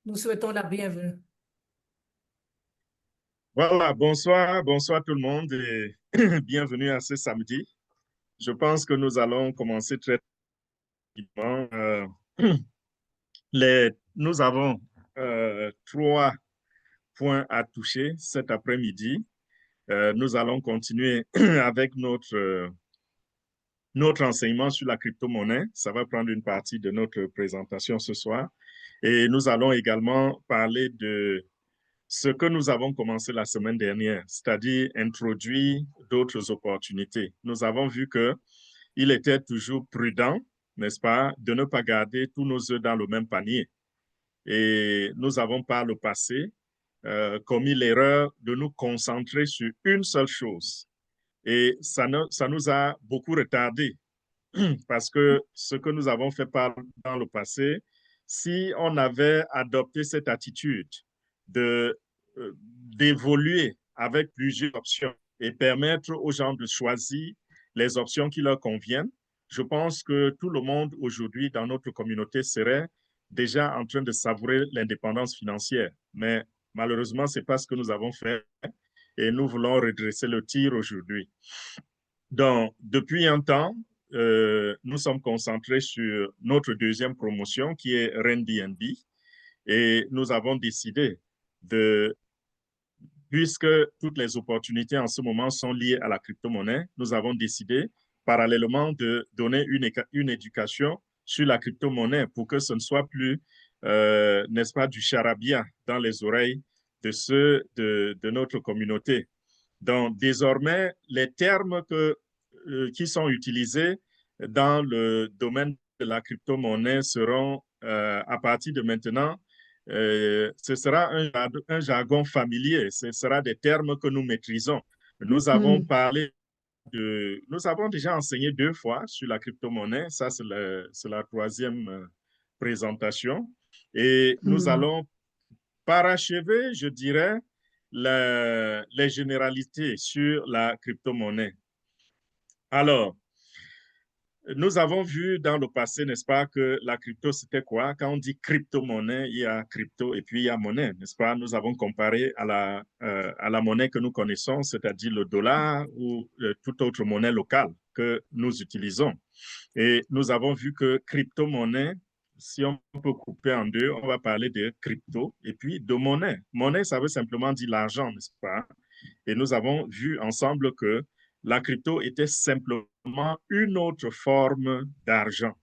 Nous souhaitons la bienvenue. Voilà, bonsoir tout le monde et bienvenue à ce samedi. Je pense que nous allons commencer très rapidement. Nous avons trois points à toucher cet après-midi. Nous allons continuer avec notre enseignement sur la crypto-monnaie. Ça va prendre une partie de notre présentation ce soir. Et nous allons également parler de ce que nous avons commencé la semaine dernière, c'est-à-dire introduire d'autres opportunités. Nous avons vu que il était toujours prudent, n'est-ce pas, de ne pas garder tous nos œufs dans le même panier. Et nous avons par le passé commis l'erreur de nous concentrer sur une seule chose. Et ça nous a beaucoup retardé parce que ce que nous avons fait dans le passé, si on avait adopté cette attitude de d'évoluer avec plusieurs options et permettre aux gens de choisir les options qui leur conviennent, je pense que tout le monde aujourd'hui dans notre communauté serait déjà en train de savourer l'indépendance financière. Mais malheureusement, c'est pas ce que nous avons fait et nous voulons redresser le tir aujourd'hui. Donc, depuis un temps, nous sommes concentrés sur notre deuxième promotion qui est RenBnB et nous avons décidé de, puisque toutes les opportunités en ce moment sont liées à la crypto-monnaie, nous avons décidé parallèlement de donner une éducation sur la crypto-monnaie pour que ce ne soit plus, n'est-ce pas, du charabia dans les oreilles de ceux de notre communauté. Donc, désormais, les termes qui sont utilisés dans le domaine de la crypto-monnaie seront, à partir de maintenant, ce sera un jargon familier, ce sera des termes que nous maîtrisons. Hmm. Nous avons déjà enseigné deux fois sur la crypto-monnaie, ça c'est la troisième présentation, et nous Hmm. allons parachever, je dirais, les généralités sur la crypto-monnaie. Alors, nous avons vu dans le passé, n'est-ce pas, que la crypto, c'était quoi? Quand on dit crypto-monnaie, il y a crypto et puis il y a monnaie, n'est-ce pas? Nous avons comparé à la monnaie que nous connaissons, c'est-à-dire le dollar ou toute autre monnaie locale que nous utilisons. Et nous avons vu que crypto-monnaie, si on peut couper en deux, on va parler de crypto et puis de monnaie. Monnaie, ça veut simplement dire l'argent, n'est-ce pas? Et nous avons vu ensemble que la crypto était simplement une autre forme d'argent.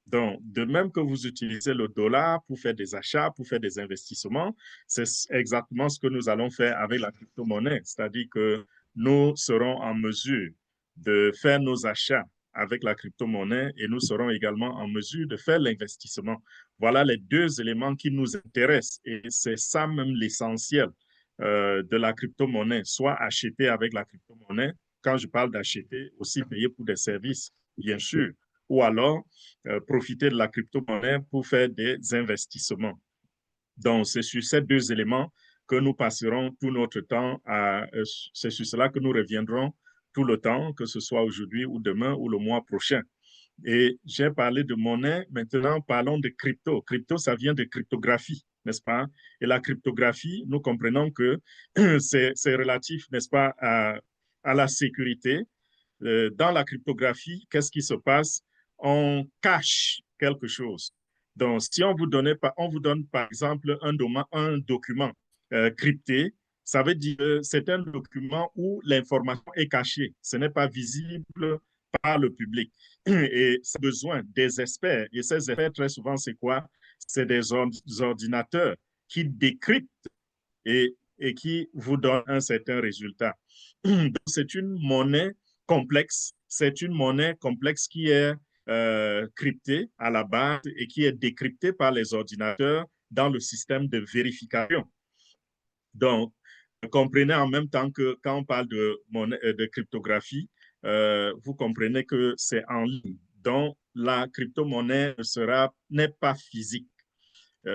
Donc, de même que vous utilisez le dollar pour faire des achats, pour faire des investissements, c'est exactement ce que nous allons faire avec la crypto-monnaie. C'est-à-dire que nous serons en mesure de faire nos achats avec la crypto-monnaie et nous serons également en mesure de faire l'investissement. Voilà les deux éléments qui nous intéressent et c'est ça même l'essentiel de la crypto-monnaie, soit acheter avec la crypto-monnaie. Quand je parle d'acheter, aussi payer pour des services, bien sûr, ou alors profiter de la crypto-monnaie pour faire des investissements. Donc, c'est sur ces deux éléments que nous passerons tout notre temps c'est sur cela que nous reviendrons tout le temps, que ce soit aujourd'hui ou demain ou le mois prochain. Et j'ai parlé de monnaie, maintenant parlons de crypto. Crypto, ça vient de cryptographie, n'est-ce pas? Et la cryptographie, nous comprenons que c'est relatif, n'est-ce pas, à la sécurité. Dans la cryptographie, qu'est-ce qui se passe? On cache quelque chose. Donc, si on vous donne par exemple un document crypté, ça veut dire que c'est un document où l'information est cachée. Ce n'est pas visible par le public. Et ça a besoin des experts. Et ces experts, très souvent, c'est quoi? C'est des ordinateurs qui décryptent et qui vous donnent un certain résultat. Donc, c'est une monnaie complexe. C'est une monnaie complexe qui est cryptée à la base et qui est décryptée par les ordinateurs dans le système de vérification. Donc, vous comprenez en même temps que quand on parle de cryptographie, vous comprenez que c'est en ligne. Donc, la crypto-monnaie n'est pas physique.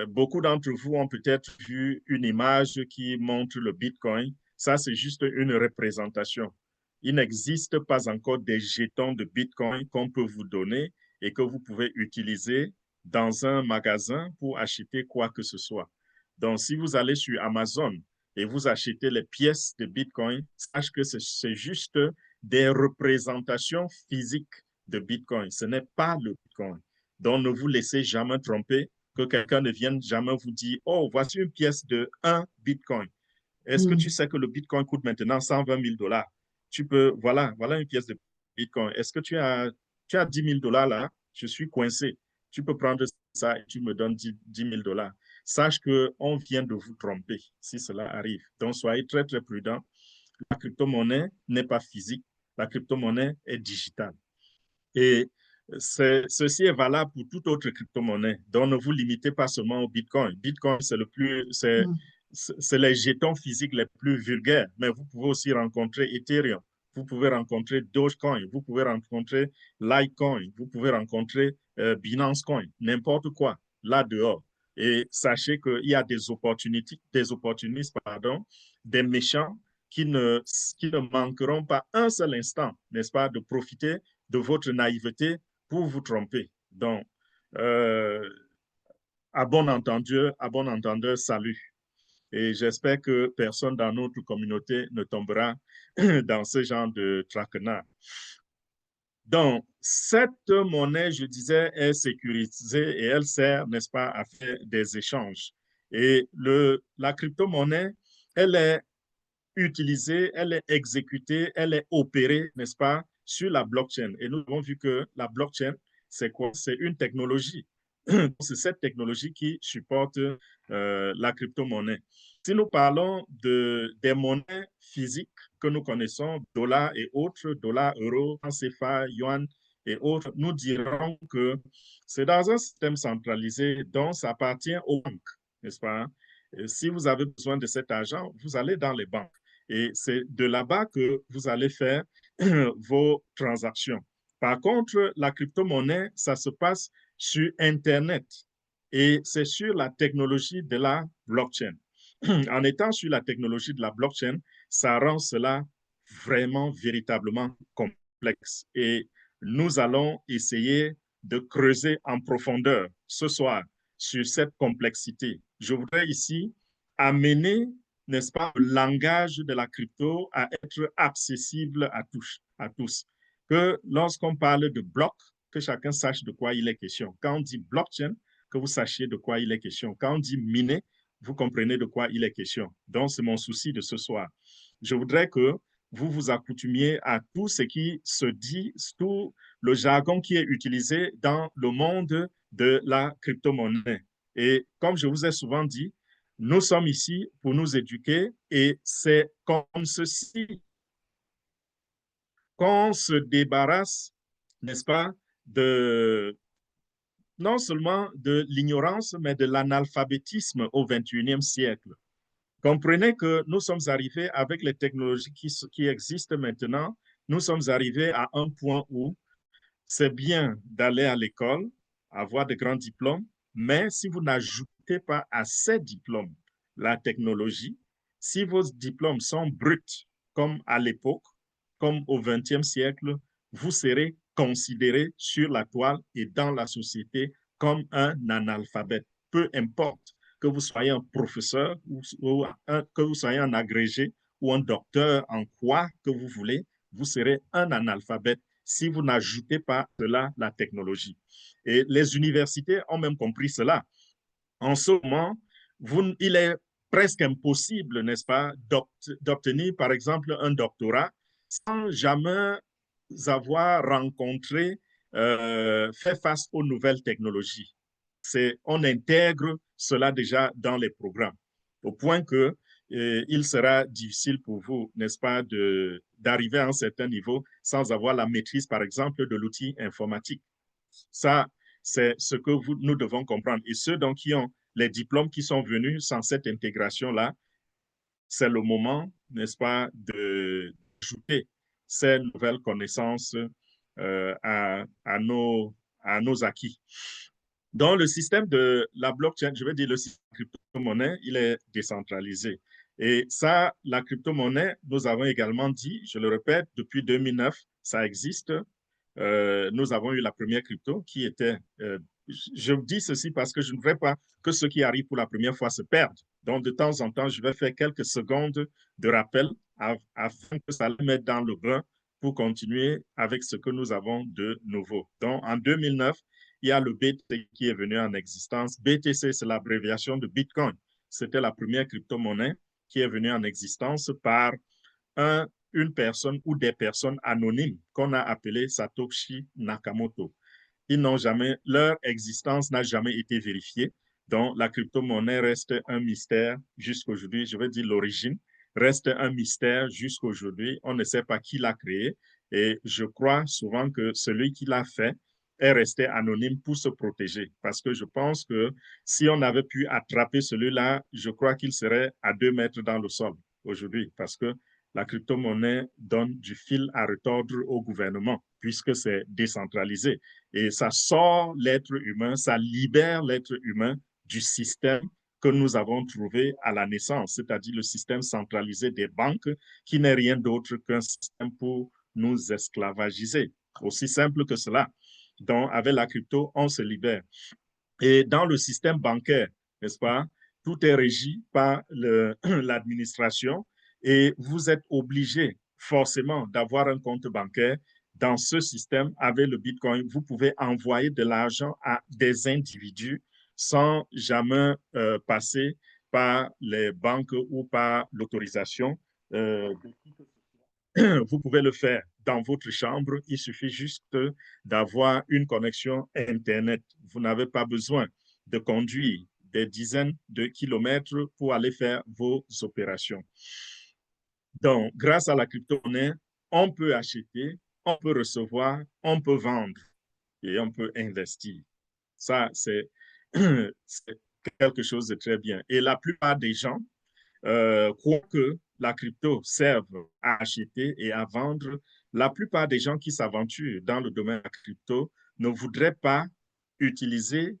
Beaucoup d'entre vous ont peut-être vu une image qui montre le Bitcoin. Ça, c'est juste une représentation. Il n'existe pas encore des jetons de Bitcoin qu'on peut vous donner et que vous pouvez utiliser dans un magasin pour acheter quoi que ce soit. Donc, si vous allez sur Amazon et vous achetez les pièces de Bitcoin, sachez que c'est juste des représentations physiques de Bitcoin. Ce n'est pas le Bitcoin. Donc, ne vous laissez jamais tromper, que quelqu'un ne vienne jamais vous dire, oh, voici une pièce de 1 Bitcoin. Est-ce que tu sais que le Bitcoin coûte maintenant 120 000 $? Tu peux, voilà une pièce de Bitcoin. Est-ce que tu as 10 000 $ là? Je suis coincé. Tu peux prendre ça et tu me donnes 10 000 $. Sache qu'on vient de vous tromper si cela arrive. Donc, soyez très, très prudents. La crypto-monnaie n'est pas physique. La crypto-monnaie est digitale. Et ceci est valable pour toute autre crypto-monnaie. Donc, ne vous limitez pas seulement au Bitcoin. Bitcoin, c'est les jetons physiques les plus vulgaires, mais vous pouvez aussi rencontrer Ethereum, vous pouvez rencontrer Dogecoin, vous pouvez rencontrer Litecoin, vous pouvez rencontrer Binance Coin, n'importe quoi, là dehors. Et sachez qu'il y a des opportunistes, des méchants qui ne manqueront pas un seul instant, n'est-ce pas, de profiter de votre naïveté pour vous tromper. Donc, à bon entendeur, salut. Et j'espère que personne dans notre communauté ne tombera dans ce genre de traquenard. Donc, cette monnaie, je disais, est sécurisée et elle sert, n'est-ce pas, à faire des échanges. Et la crypto-monnaie, elle est utilisée, elle est exécutée, elle est opérée, n'est-ce pas, sur la blockchain. Et nous avons vu que la blockchain, c'est quoi? C'est une technologie. C'est cette technologie qui supporte la crypto-monnaie. Si nous parlons des monnaies physiques que nous connaissons, dollars et autres, dollars, euros, CFA, yuan et autres, nous dirons que c'est dans un système centralisé dont ça appartient aux banques, n'est-ce pas? Et si vous avez besoin de cet argent, vous allez dans les banques. Et c'est de là-bas que vous allez faire vos transactions. Par contre, la crypto-monnaie, ça se passe sur Internet et c'est sur la technologie de la blockchain. En étant sur la technologie de la blockchain, ça rend cela vraiment, véritablement complexe. Et nous allons essayer de creuser en profondeur ce soir sur cette complexité. Je voudrais ici amener, n'est-ce pas, le langage de la crypto à être accessible à tous. Que lorsqu'on parle de bloc, que chacun sache de quoi il est question. Quand on dit blockchain, que vous sachiez de quoi il est question. Quand on dit miner, vous comprenez de quoi il est question. Donc, c'est mon souci de ce soir. Je voudrais que vous vous accoutumiez à tout ce qui se dit, tout le jargon qui est utilisé dans le monde de la crypto-monnaie. Et comme je vous ai souvent dit, nous sommes ici pour nous éduquer et c'est comme ceci qu'on se débarrasse, n'est-ce pas, non seulement de l'ignorance, mais de l'analphabétisme au XXIe siècle. Comprenez que nous sommes arrivés avec les technologies qui existent maintenant, nous sommes arrivés à un point où c'est bien d'aller à l'école, avoir de grands diplômes, mais si vous n'ajoutez pas à ces diplômes la technologie, si vos diplômes sont bruts, comme à l'époque, comme au XXe siècle, vous serez considéré sur la toile et dans la société comme un analphabète. Peu importe que vous soyez un professeur ou que vous soyez un agrégé ou un docteur en quoi que vous voulez, vous serez un analphabète si vous n'ajoutez pas cela la technologie. Et les universités ont même compris cela. En ce moment, il est presque impossible, n'est-ce pas, d'obtenir, par exemple, un doctorat sans jamais avoir rencontré, fait face aux nouvelles technologies. On intègre cela déjà dans les programmes, au point que il sera difficile pour vous, n'est-ce pas, d'arriver à un certain niveau sans avoir la maîtrise, par exemple, de l'outil informatique. Ça, c'est ce que nous devons comprendre. Et ceux donc qui ont les diplômes qui sont venus sans cette intégration-là, c'est le moment, n'est-ce pas, d'ajouter ces nouvelles connaissances à nos acquis. Dans le système de la blockchain, je veux dire le système de crypto-monnaie, il est décentralisé. Et ça, la crypto-monnaie, nous avons également dit, je le répète, depuis 2009, ça existe. Nous avons eu la première crypto qui était je dis ceci parce que je ne voudrais pas que ceux qui arrivent pour la première fois se perdent. Donc, de temps en temps, je vais faire quelques secondes de rappel afin que ça les mette dans le bain pour continuer avec ce que nous avons de nouveau. Donc, en 2009, il y a le BTC qui est venu en existence. BTC, c'est l'abréviation de Bitcoin. C'était la première crypto-monnaie qui est venue en existence par une personne ou des personnes anonymes qu'on a appelées Satoshi Nakamoto. Ils n'ont jamais, leur existence n'a jamais été vérifiée. Donc, la crypto-monnaie reste un mystère jusqu'aujourd'hui. Je veux dire, l'origine reste un mystère jusqu'aujourd'hui. On ne sait pas qui l'a créé. Et je crois souvent que celui qui l'a fait est resté anonyme pour se protéger. Parce que je pense que si on avait pu attraper celui-là, je crois qu'il serait à 2 mètres dans le sol aujourd'hui. Parce que la crypto-monnaie donne du fil à retordre au gouvernement, puisque c'est décentralisé. Et ça sort l'être humain, ça libère l'être humain du système que nous avons trouvé à la naissance, c'est-à-dire le système centralisé des banques, qui n'est rien d'autre qu'un système pour nous esclavagiser. Aussi simple que cela. Donc, avec la crypto, on se libère. Et dans le système bancaire, n'est-ce pas, tout est régi par l'administration et vous êtes obligé forcément d'avoir un compte bancaire. Dans ce système, avec le Bitcoin, vous pouvez envoyer de l'argent à des individus sans jamais passer par les banques ou par l'autorisation. Vous pouvez le faire dans votre chambre. Il suffit juste d'avoir une connexion Internet. Vous n'avez pas besoin de conduire des dizaines de kilomètres pour aller faire vos opérations. Donc, grâce à la crypto-monnaie, on peut acheter, on peut recevoir, on peut vendre et on peut investir. Ça, c'est quelque chose de très bien. Et la plupart des gens croient que la crypto serve à acheter et à vendre. La plupart des gens qui s'aventurent dans le domaine de la crypto ne voudraient pas utiliser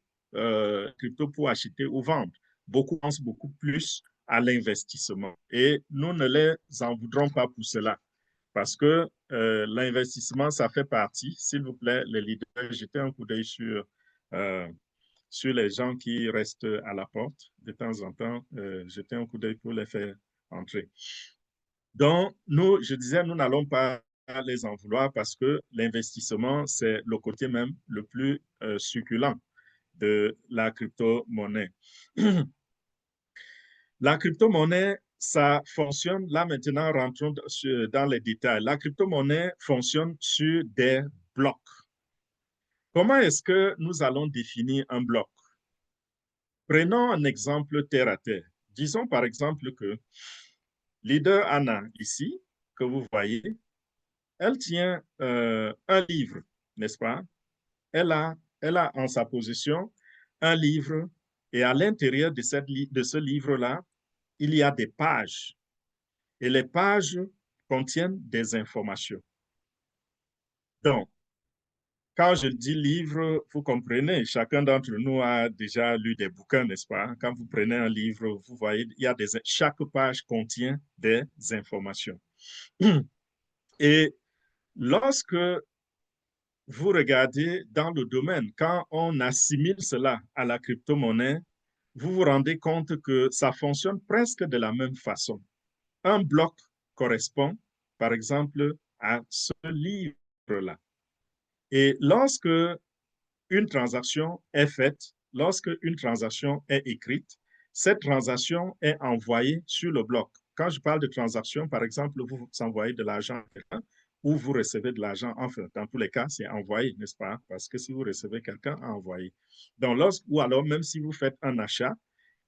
crypto pour acheter ou vendre. Beaucoup pensent beaucoup plus à l'investissement. Et nous ne les en voudrons pas pour cela. Parce que l'investissement, ça fait partie. S'il vous plaît, les leaders, jetez un coup d'œil sur les gens qui restent à la porte. De temps en temps, jeter un coup d'œil pour les faire entrer. Donc, nous, je disais, nous n'allons pas les en vouloir parce que l'investissement, c'est le côté même le plus succulent de la crypto-monnaie. La crypto-monnaie, ça fonctionne, là maintenant, rentrons dans les détails. La crypto-monnaie fonctionne sur des blocs. Comment est-ce que nous allons définir un bloc? Prenons un exemple terre à terre. Disons par exemple que leader Anna, ici, que vous voyez, elle tient un livre, n'est-ce pas? Elle a en sa possession un livre et à l'intérieur de ce livre-là, il y a des pages. Et les pages contiennent des informations. Donc, quand je dis livre, vous comprenez, chacun d'entre nous a déjà lu des bouquins, n'est-ce pas? Quand vous prenez un livre, vous voyez, chaque page contient des informations. Et lorsque vous regardez dans le domaine, quand on assimile cela à la crypto-monnaie, vous vous rendez compte que ça fonctionne presque de la même façon. Un bloc correspond, par exemple, à ce livre-là. Et lorsque une transaction est faite, lorsque une transaction est écrite, cette transaction est envoyée sur le bloc. Quand je parle de transaction, par exemple, vous envoyez de l'argent à quelqu'un ou vous recevez de l'argent, enfin, dans tous les cas, c'est envoyé, n'est-ce pas? Parce que si vous recevez quelqu'un, envoyé. Donc, ou alors, même si vous faites un achat,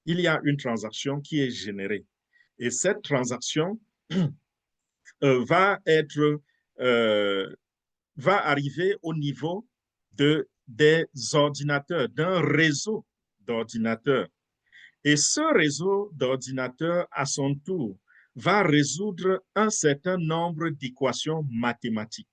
il y a une transaction qui est générée. Et cette transaction va être va arriver au niveau des ordinateurs, d'un réseau d'ordinateurs. Et ce réseau d'ordinateurs, à son tour, va résoudre un certain nombre d'équations mathématiques.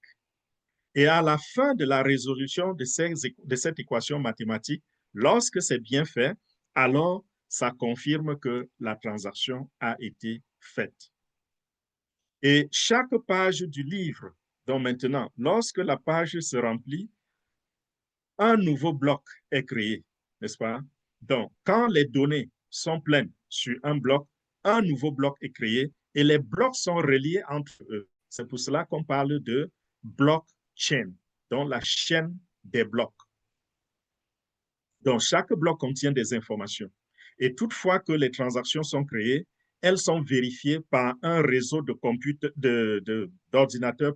Et à la fin de la résolution de cette équation mathématique, lorsque c'est bien fait, alors ça confirme que la transaction a été faite. Et chaque page du livre, donc maintenant, lorsque la page se remplit, un nouveau bloc est créé, n'est-ce pas? Donc, quand les données sont pleines sur un bloc, un nouveau bloc est créé et les blocs sont reliés entre eux. C'est pour cela qu'on parle de blockchain, donc la chaîne des blocs. Donc, chaque bloc contient des informations. Et toutefois que les transactions sont créées, elles sont vérifiées par un réseau d'ordinateurs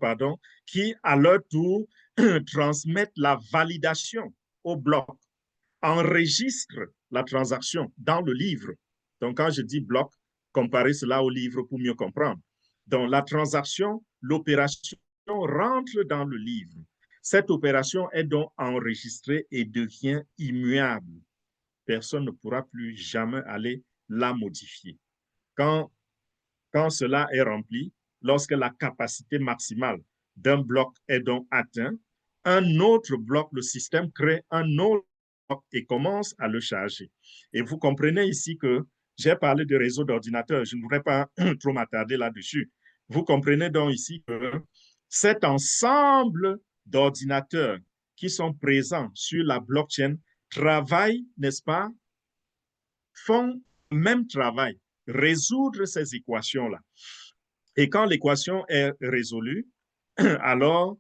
qui, à leur tour, transmettent la validation au bloc, enregistrent la transaction dans le livre. Donc, quand je dis bloc, comparez cela au livre pour mieux comprendre. Donc, la transaction, l'opération rentre dans le livre. Cette opération est donc enregistrée et devient immuable. Personne ne pourra plus jamais aller la modifier. Quand cela est rempli, lorsque la capacité maximale d'un bloc est donc atteinte, un autre bloc, le système crée un autre bloc et commence à le charger. Et vous comprenez ici que j'ai parlé de réseau d'ordinateurs, je ne voudrais pas trop m'attarder là-dessus. Vous comprenez donc ici que cet ensemble d'ordinateurs qui sont présents sur la blockchain travaillent, n'est-ce pas, font le même travail, résoudre ces équations-là. Et quand l'équation est résolue, alors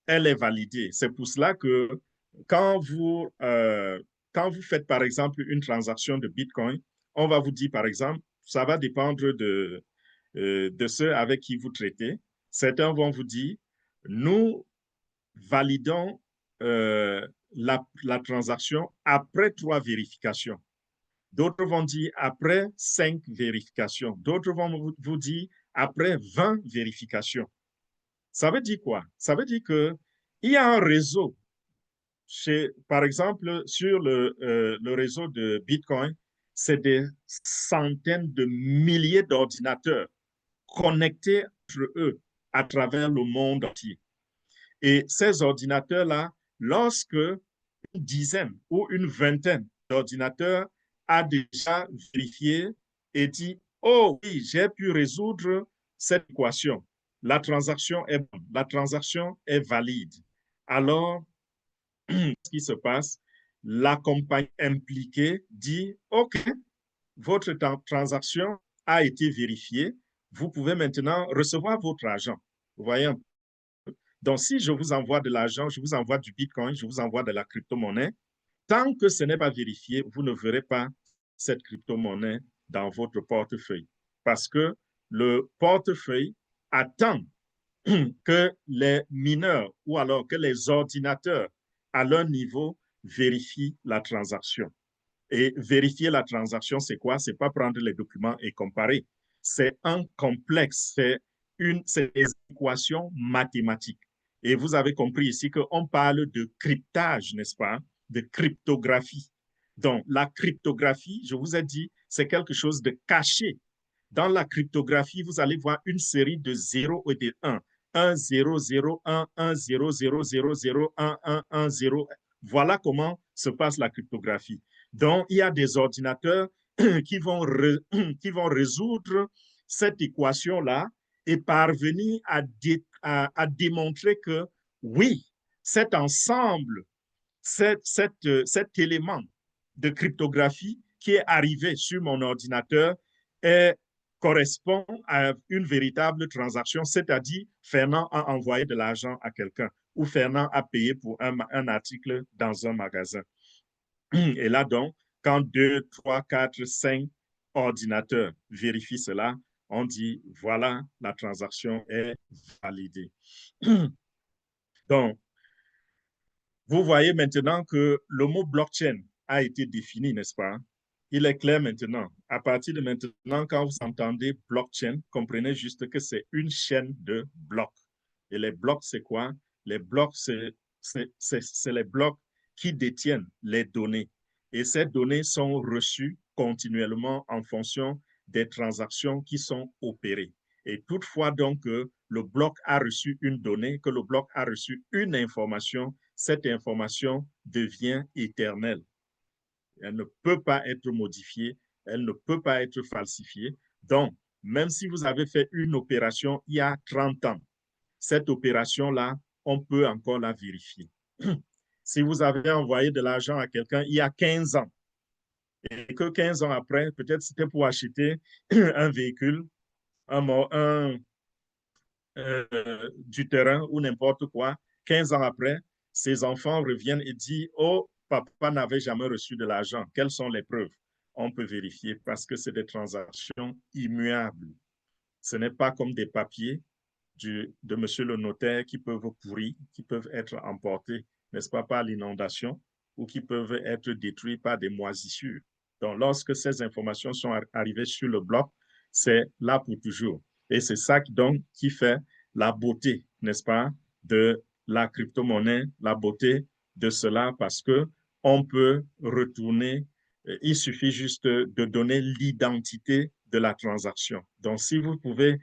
elle est validée. C'est pour cela que quand vous, quand vous faites, par exemple, une transaction de Bitcoin, on va vous dire, par exemple, ça va dépendre de ceux avec qui vous traitez. Certains vont vous dire, nous validons la transaction après 3 vérifications. D'autres vont dire après 5 vérifications. D'autres vont vous dire après 20 vérifications. Ça veut dire quoi? Ça veut dire qu'il y a un réseau. Par exemple, sur le réseau de Bitcoin, c'est des centaines de milliers d'ordinateurs connectés entre eux à travers le monde entier. Et ces ordinateurs-là, lorsque une dizaine ou une vingtaine d'ordinateurs a déjà vérifié et dit, oh oui, j'ai pu résoudre cette équation. La transaction est bonne, la transaction est valide. Alors, ce qui se passe, la compagnie impliquée dit, OK, votre transaction a été vérifiée, vous pouvez maintenant recevoir votre argent. Vous voyez un peu? Donc, si je vous envoie de l'argent, je vous envoie du Bitcoin, je vous envoie de la crypto-monnaie, tant que ce n'est pas vérifié, vous ne verrez pas cette crypto-monnaie dans votre portefeuille. Parce que le portefeuille attend que les mineurs ou alors que les ordinateurs à leur niveau vérifient la transaction. Et vérifier la transaction, c'est quoi? C'est pas prendre les documents et comparer. C'est un complexe, c'est des équations mathématiques. Et vous avez compris ici qu'on parle de cryptage, n'est-ce pas? De cryptographie. Donc, la cryptographie, je vous ai dit, c'est quelque chose de caché. Dans la cryptographie, vous allez voir une série de 0 et de 1. 1, 0, 0, 1, 1, 0, 0, 0, 0, 1, 1, 1, 0. Voilà comment se passe la cryptographie. Donc, il y a des ordinateurs qui vont résoudre cette équation-là et parvenir à démontrer que oui, cet ensemble, cet élément de cryptographie qui est arrivé sur mon ordinateur correspond à une véritable transaction, c'est-à-dire Fernand a envoyé de l'argent à quelqu'un ou Fernand a payé pour un article dans un magasin. Et là donc, quand 2, 3, 4, 5 ordinateurs vérifient cela, on dit, voilà, la transaction est validée. Donc, vous voyez maintenant que le mot blockchain a été défini, n'est-ce pas? Il est clair maintenant. À partir de maintenant, quand vous entendez blockchain, comprenez juste que c'est une chaîne de blocs. Et les blocs, c'est quoi? Les blocs, c'est les blocs qui détiennent les données. Et ces données sont reçues continuellement en fonction des transactions qui sont opérées. Et toutefois, donc, le bloc a reçu une donnée, que le bloc a reçu une information, cette information devient éternelle. Elle ne peut pas être modifiée, elle ne peut pas être falsifiée. Donc, même si vous avez fait une opération il y a 30 ans, cette opération-là, on peut encore la vérifier. Si vous avez envoyé de l'argent à quelqu'un il y a 15 ans, et que 15 ans après, peut-être c'était pour acheter un véhicule, du terrain ou n'importe quoi, 15 ans après, ses enfants reviennent et disent, oh, papa n'avait jamais reçu de l'argent. Quelles sont les preuves? On peut vérifier parce que c'est des transactions immuables. Ce n'est pas comme des papiers de monsieur le notaire qui peuvent pourrir, qui peuvent être emportés, n'est-ce pas, par l'inondation ou qui peuvent être détruits par des moisissures. Donc, lorsque ces informations sont arrivées sur le bloc, c'est là pour toujours. Et c'est ça donc qui fait la beauté, n'est-ce pas, de la crypto-monnaie, la beauté de cela, parce que on peut retourner, il suffit juste de donner l'identité de la transaction. Donc, si vous pouvez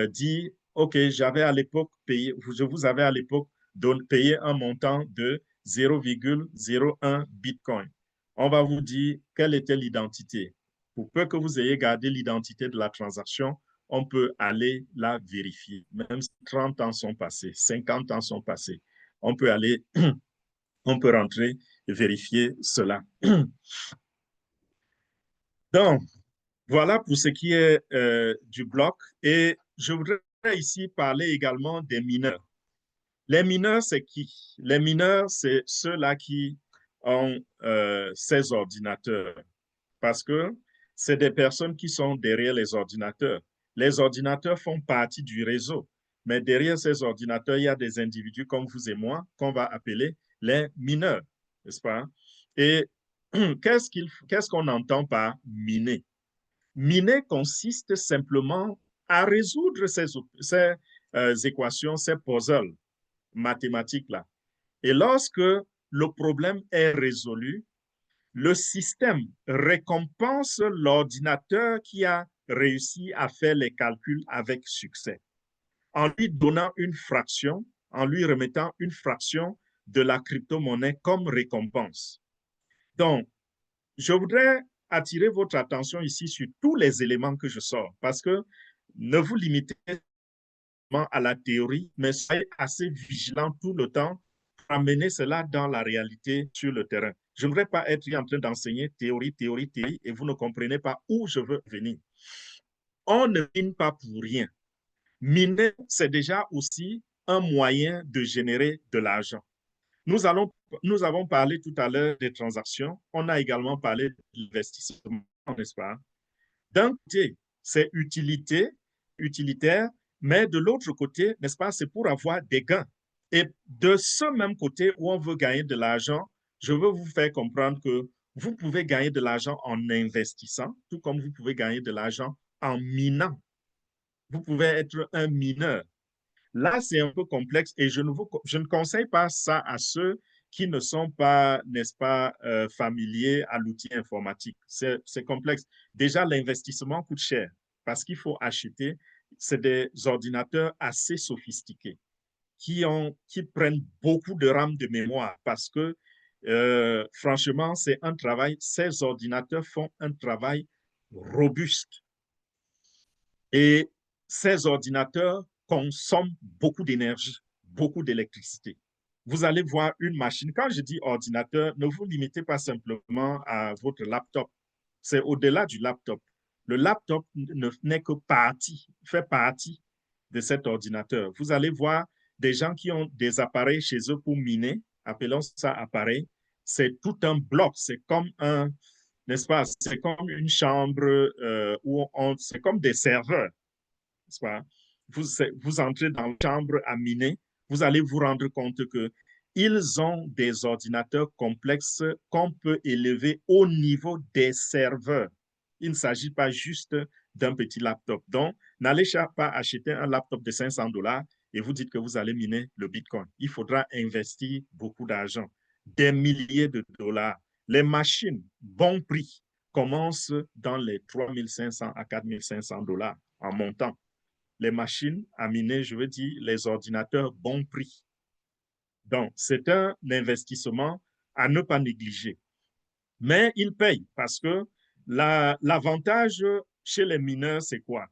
dire, OK, j'avais à l'époque payé, je vous avais à l'époque payé un montant de 0,01 Bitcoin. On va vous dire quelle était l'identité. Pour peu que vous ayez gardé l'identité de la transaction, on peut aller la vérifier. Même si 30 ans sont passés, 50 ans sont passés, on peut aller, on peut rentrer et vérifier cela. Donc, voilà pour ce qui est du bloc. Et je voudrais ici parler également des mineurs. Les mineurs, c'est qui? Les mineurs, c'est ceux-là qui ont ces ordinateurs. Parce que c'est des personnes qui sont derrière les ordinateurs. Les ordinateurs font partie du réseau. Mais derrière ces ordinateurs, il y a des individus comme vous et moi qu'on va appeler les mineurs, n'est-ce pas? Et qu'est-ce qu'on entend par miner? Miner consiste simplement à résoudre ces équations, ces puzzles mathématiques-là. Et lorsque le problème est résolu, le système récompense l'ordinateur qui a réussi à faire les calculs avec succès en lui donnant une fraction, en lui remettant une fraction de la crypto-monnaie comme récompense. Donc, je voudrais attirer votre attention ici sur tous les éléments que je sors parce que ne vous limitez pas à la théorie, mais soyez assez vigilant tout le temps pour amener cela dans la réalité sur le terrain. Je ne voudrais pas être en train d'enseigner théorie, théorie, théorie et vous ne comprenez pas où je veux venir. On ne mine pas pour rien. Miner, c'est déjà aussi un moyen de générer de l'argent. Nous avons parlé tout à l'heure des transactions. On a également parlé de l'investissement, n'est-ce pas? D'un côté, c'est utilitaire, mais de l'autre côté, n'est-ce pas, c'est pour avoir des gains. Et de ce même côté où on veut gagner de l'argent, je veux vous faire comprendre que vous pouvez gagner de l'argent en investissant, tout comme vous pouvez gagner de l'argent en minant. Vous pouvez être un mineur. Là, c'est un peu complexe et je ne conseille pas ça à ceux qui ne sont pas, n'est-ce pas, familiers à l'outil informatique. C'est complexe. Déjà, l'investissement coûte cher parce qu'il faut acheter, c'est des ordinateurs assez sophistiqués qui prennent beaucoup de RAM de mémoire parce que, franchement, c'est un travail, ces ordinateurs font un travail robuste. Et ces ordinateurs consomment beaucoup d'énergie, beaucoup d'électricité. Vous allez voir une machine. Quand je dis ordinateur, ne vous limitez pas simplement à votre laptop. C'est au-delà du laptop. Le laptop n'est que partie, fait partie de cet ordinateur. Vous allez voir des gens qui ont des appareils chez eux pour miner, appelons ça appareil. C'est tout un bloc. C'est comme un, n'est-ce pas? C'est comme une chambre où c'est comme des serveurs, n'est-ce pas? Vous entrez dans la chambre à miner, vous allez vous rendre compte qu'ils ont des ordinateurs complexes qu'on peut élever au niveau des serveurs. Il ne s'agit pas juste d'un petit laptop. Donc, n'allez pas acheter un laptop de 500 $ et vous dites que vous allez miner le Bitcoin. Il faudra investir beaucoup d'argent, des milliers de dollars. Les machines, bon prix, commencent dans les 3 500 à 4 500 $ en montant. Les machines à miner, je veux dire, les ordinateurs bon prix. Donc, c'est un investissement à ne pas négliger. Mais il paye parce que l'avantage chez les mineurs, c'est quoi?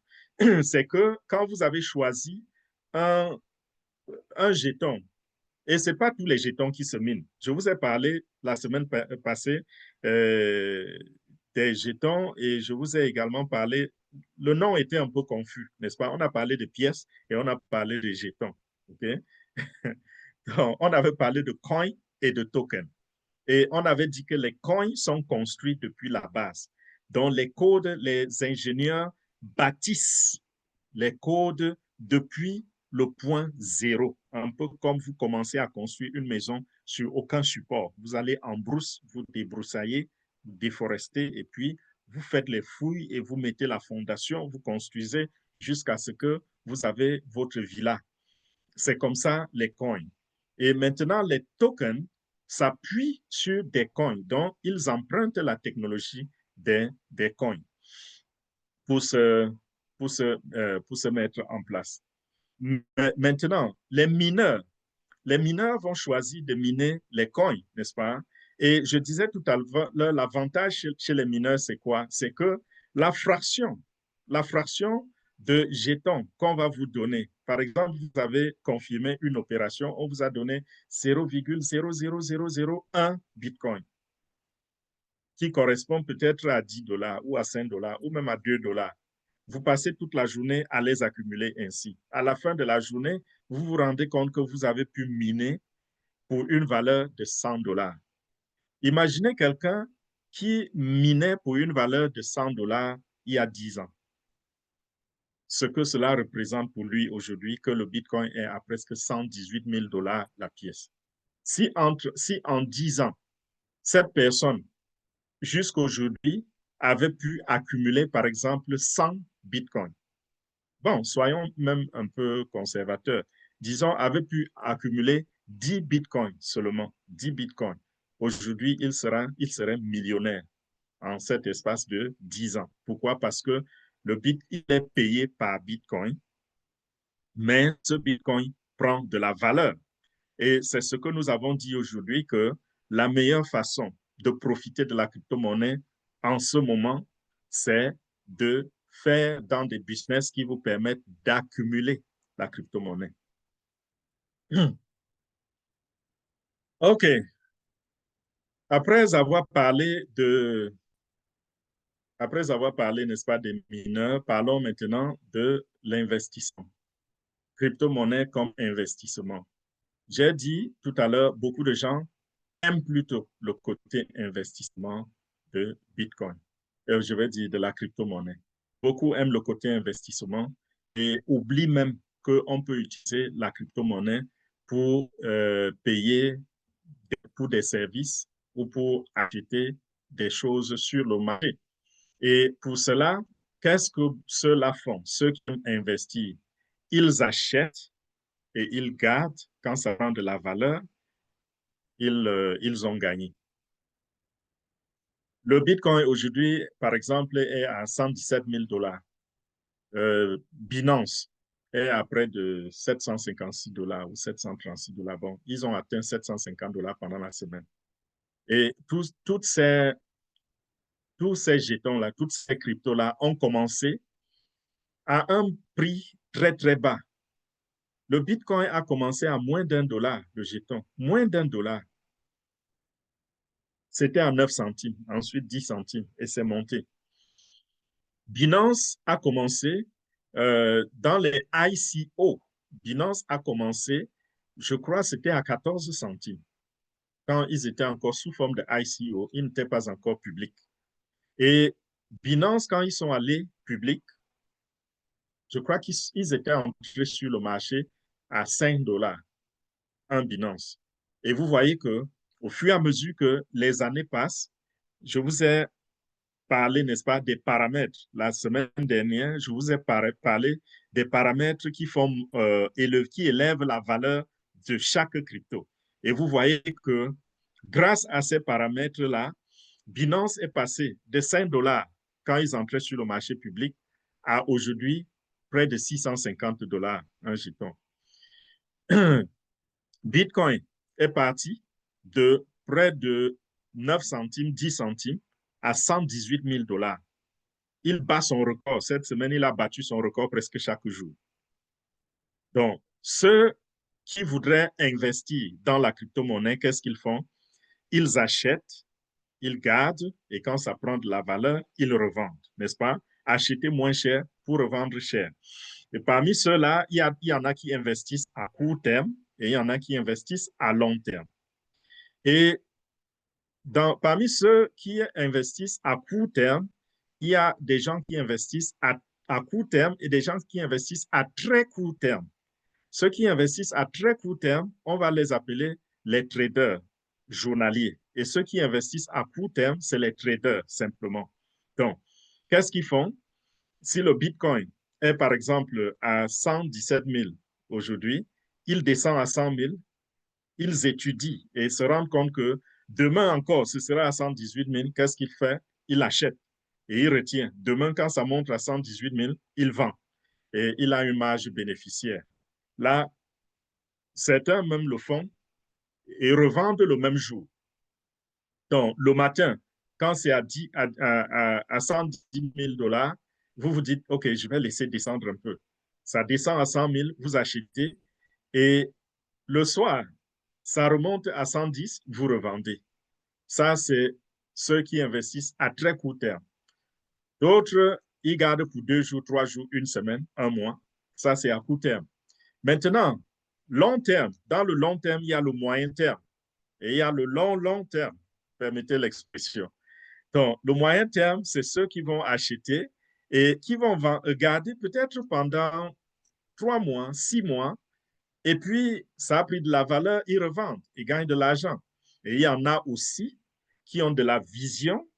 C'est que quand vous avez choisi un jeton Et ce n'est pas tous les jetons qui se minent. Je vous ai parlé la semaine passée des jetons et je vous ai également parlé, le nom était un peu confus, n'est-ce pas? On a parlé de pièces et on a parlé de jetons. Okay? Donc, on avait parlé de coins et de tokens. Et on avait dit que les coins sont construits depuis la base. Donc, les codes, les ingénieurs bâtissent les codes depuis le point zéro. Un peu comme vous commencez à construire une maison sur aucun support. Vous allez en brousse, vous débroussaillez, vous déforestez et puis vous faites les fouilles et vous mettez la fondation, vous construisez jusqu'à ce que vous avez votre villa. C'est comme ça les coins. Et maintenant, les tokens s'appuient sur des coins. Donc, ils empruntent la technologie des coins pour se mettre en place. Maintenant, les mineurs vont choisir de miner les coins, n'est-ce pas? Et je disais tout à l'heure, l'avantage chez les mineurs, c'est quoi? C'est que la fraction de jetons qu'on va vous donner, par exemple, vous avez confirmé une opération, on vous a donné 0,00001 Bitcoin, qui correspond peut-être à 10 $ ou à 5 $ ou même à 2 $. Vous passez toute la journée à les accumuler ainsi. À la fin de la journée, vous vous rendez compte que vous avez pu miner pour une valeur de 100 $. Imaginez quelqu'un qui minait pour une valeur de 100 $ il y a 10 ans. Ce que cela représente pour lui aujourd'hui, que le Bitcoin est à presque 118 000 $ la pièce. Si en 10 ans, cette personne, jusqu'aujourd'hui, avait pu accumuler, par exemple, 100 Bitcoins. Bon, soyons même un peu conservateurs. Disons, avait pu accumuler 10 Bitcoins seulement, 10 Bitcoins. Aujourd'hui, il serait millionnaire en cet espace de 10 ans. Pourquoi? Parce que le Bitcoin il est payé par Bitcoin, mais ce Bitcoin prend de la valeur. Et c'est ce que nous avons dit aujourd'hui, que la meilleure façon de profiter de la crypto-monnaie en ce moment, c'est de faire dans des business qui vous permettent d'accumuler la crypto-monnaie. OK. Après avoir parlé, n'est-ce pas, des mineurs, parlons maintenant de l'investissement. Crypto-monnaie comme investissement. J'ai dit tout à l'heure, beaucoup de gens aiment plutôt le côté investissement de Bitcoin. Je vais dire de la crypto-monnaie. Beaucoup aiment le côté investissement et oublient même qu'on peut utiliser la crypto-monnaie pour payer pour des services ou pour acheter des choses sur le marché. Et pour cela, qu'est-ce que ceux-là font? Ceux qui aiment investir, ils achètent et ils gardent. Quand ça prend de la valeur, ils ont gagné. Le Bitcoin aujourd'hui, par exemple, est à 117 000 $. Binance est à près de 756 $ ou 736 $. Bon, ils ont atteint 750 $ pendant la semaine. Et tous ces jetons-là, toutes ces cryptos-là ont commencé à un prix très, très bas. Le Bitcoin a commencé à moins d'1 $ le jeton, moins d'1 $. C'était à 9 centimes, ensuite 10 centimes, et c'est monté. Binance a commencé dans les ICO. Binance a commencé, je crois, c'était à 14 centimes. Quand ils étaient encore sous forme de ICO, ils n'étaient pas encore publics. Et Binance, quand ils sont allés publics, je crois qu'ils étaient entrés sur le marché à 5 $ un Binance. Et vous voyez que au fur et à mesure que les années passent, je vous ai parlé, n'est-ce pas, des paramètres. La semaine dernière, je vous ai parlé des paramètres qui élèvent la valeur de chaque crypto. Et vous voyez que grâce à ces paramètres-là, Binance est passé de 5 $ quand ils entraient sur le marché public à aujourd'hui près de 650 $ un jeton. Bitcoin est parti de près de 9 centimes, 10 centimes à 118 000 $. Il bat son record. Cette semaine, il a battu son record presque chaque jour. Donc, ceux qui voudraient investir dans la crypto-monnaie, qu'est-ce qu'ils font? Ils achètent, ils gardent, et quand ça prend de la valeur, ils revendent, n'est-ce pas? Acheter moins cher pour revendre cher. Et parmi ceux-là, il y en a qui investissent à court terme et il y en a qui investissent à long terme. Et parmi ceux qui investissent à court terme, il y a des gens qui investissent à court terme et des gens qui investissent à très court terme. Ceux qui investissent à très court terme, on va les appeler les traders journaliers. Et ceux qui investissent à court terme, c'est les traders simplement. Donc, qu'est-ce qu'ils font? Si le Bitcoin est par exemple à 117 000 aujourd'hui, il descend à 100 000, ils étudient et se rendent compte que demain encore, ce sera à 118 000. Qu'est-ce qu'il fait? Il achète et il retient. Demain, quand ça monte à 118 000, il vend et il a une marge bénéficiaire. Là, certains même le font et revendent le même jour. Donc, le matin, quand c'est à 110 000 $, vous vous dites, OK, je vais laisser descendre un peu. Ça descend à 100 000, vous achetez et le soir, ça remonte à 110, vous revendez. Ça, c'est ceux qui investissent à très court terme. D'autres, ils gardent pour 2 jours, 3 jours, une semaine, un mois. Ça, c'est à court terme. Maintenant, long terme, dans le long terme, il y a le moyen terme et il y a le long terme. Permettez l'expression. Donc, le moyen terme, c'est ceux qui vont acheter et qui vont garder peut-être pendant 3 mois, 6 mois, et puis ça a pris de la valeur, ils revendent, ils gagnent de l'argent. Et il y en a aussi qui ont de la vision,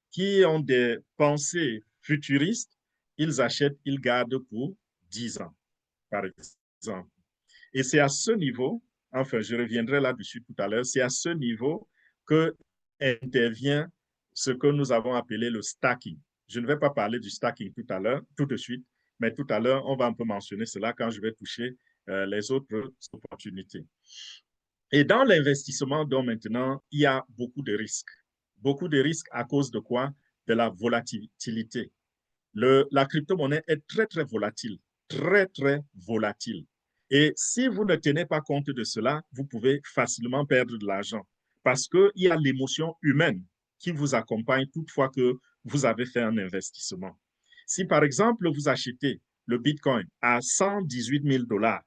qui ont des pensées futuristes, ils achètent, ils gardent pour 10 ans, par exemple. Et c'est à ce niveau, enfin, je reviendrai là-dessus tout à l'heure, c'est à ce niveau que intervient ce que nous avons appelé le stacking. Je ne vais pas parler du stacking tout à l'heure, tout de suite, mais tout à l'heure, on va un peu mentionner cela quand je vais toucher les autres opportunités. Et dans l'investissement, donc maintenant, il y a beaucoup de risques. Beaucoup de risques à cause de quoi? De la volatilité. La crypto-monnaie est très, très volatile. Très, très volatile. Et si vous ne tenez pas compte de cela, vous pouvez facilement perdre de l'argent parce qu'il y a l'émotion humaine qui vous accompagne toutefois que vous avez fait un investissement. Si par exemple, vous achetez le Bitcoin à 118 000 $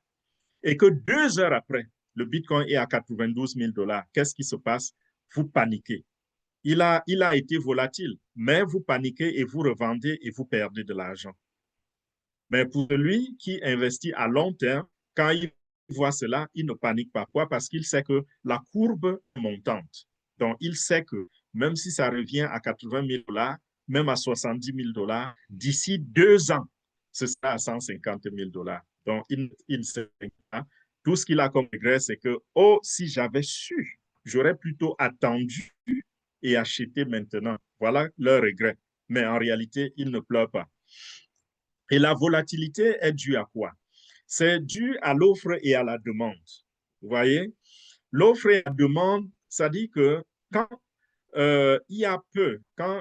et que 2 heures après, le Bitcoin est à 92 000 $, qu'est-ce qui se passe? Vous paniquez. Il a été volatile, mais vous paniquez et vous revendez et vous perdez de l'argent. Mais pour celui qui investit à long terme, quand il voit cela, il ne panique pas. Pourquoi? Parce qu'il sait que la courbe est montante. Donc, il sait que même si ça revient à 80 000 $, même à 70 000 $, d'ici 2 ans, ce sera à 150 000 $. Donc, il ne sait pas. Tout ce qu'il a comme regret, c'est que, oh, si j'avais su, j'aurais plutôt attendu et acheté maintenant. Voilà leur regret. Mais en réalité, il ne pleure pas. Et la volatilité est due à quoi? C'est dû à l'offre et à la demande. Vous voyez? L'offre et la demande, ça dit que quand quand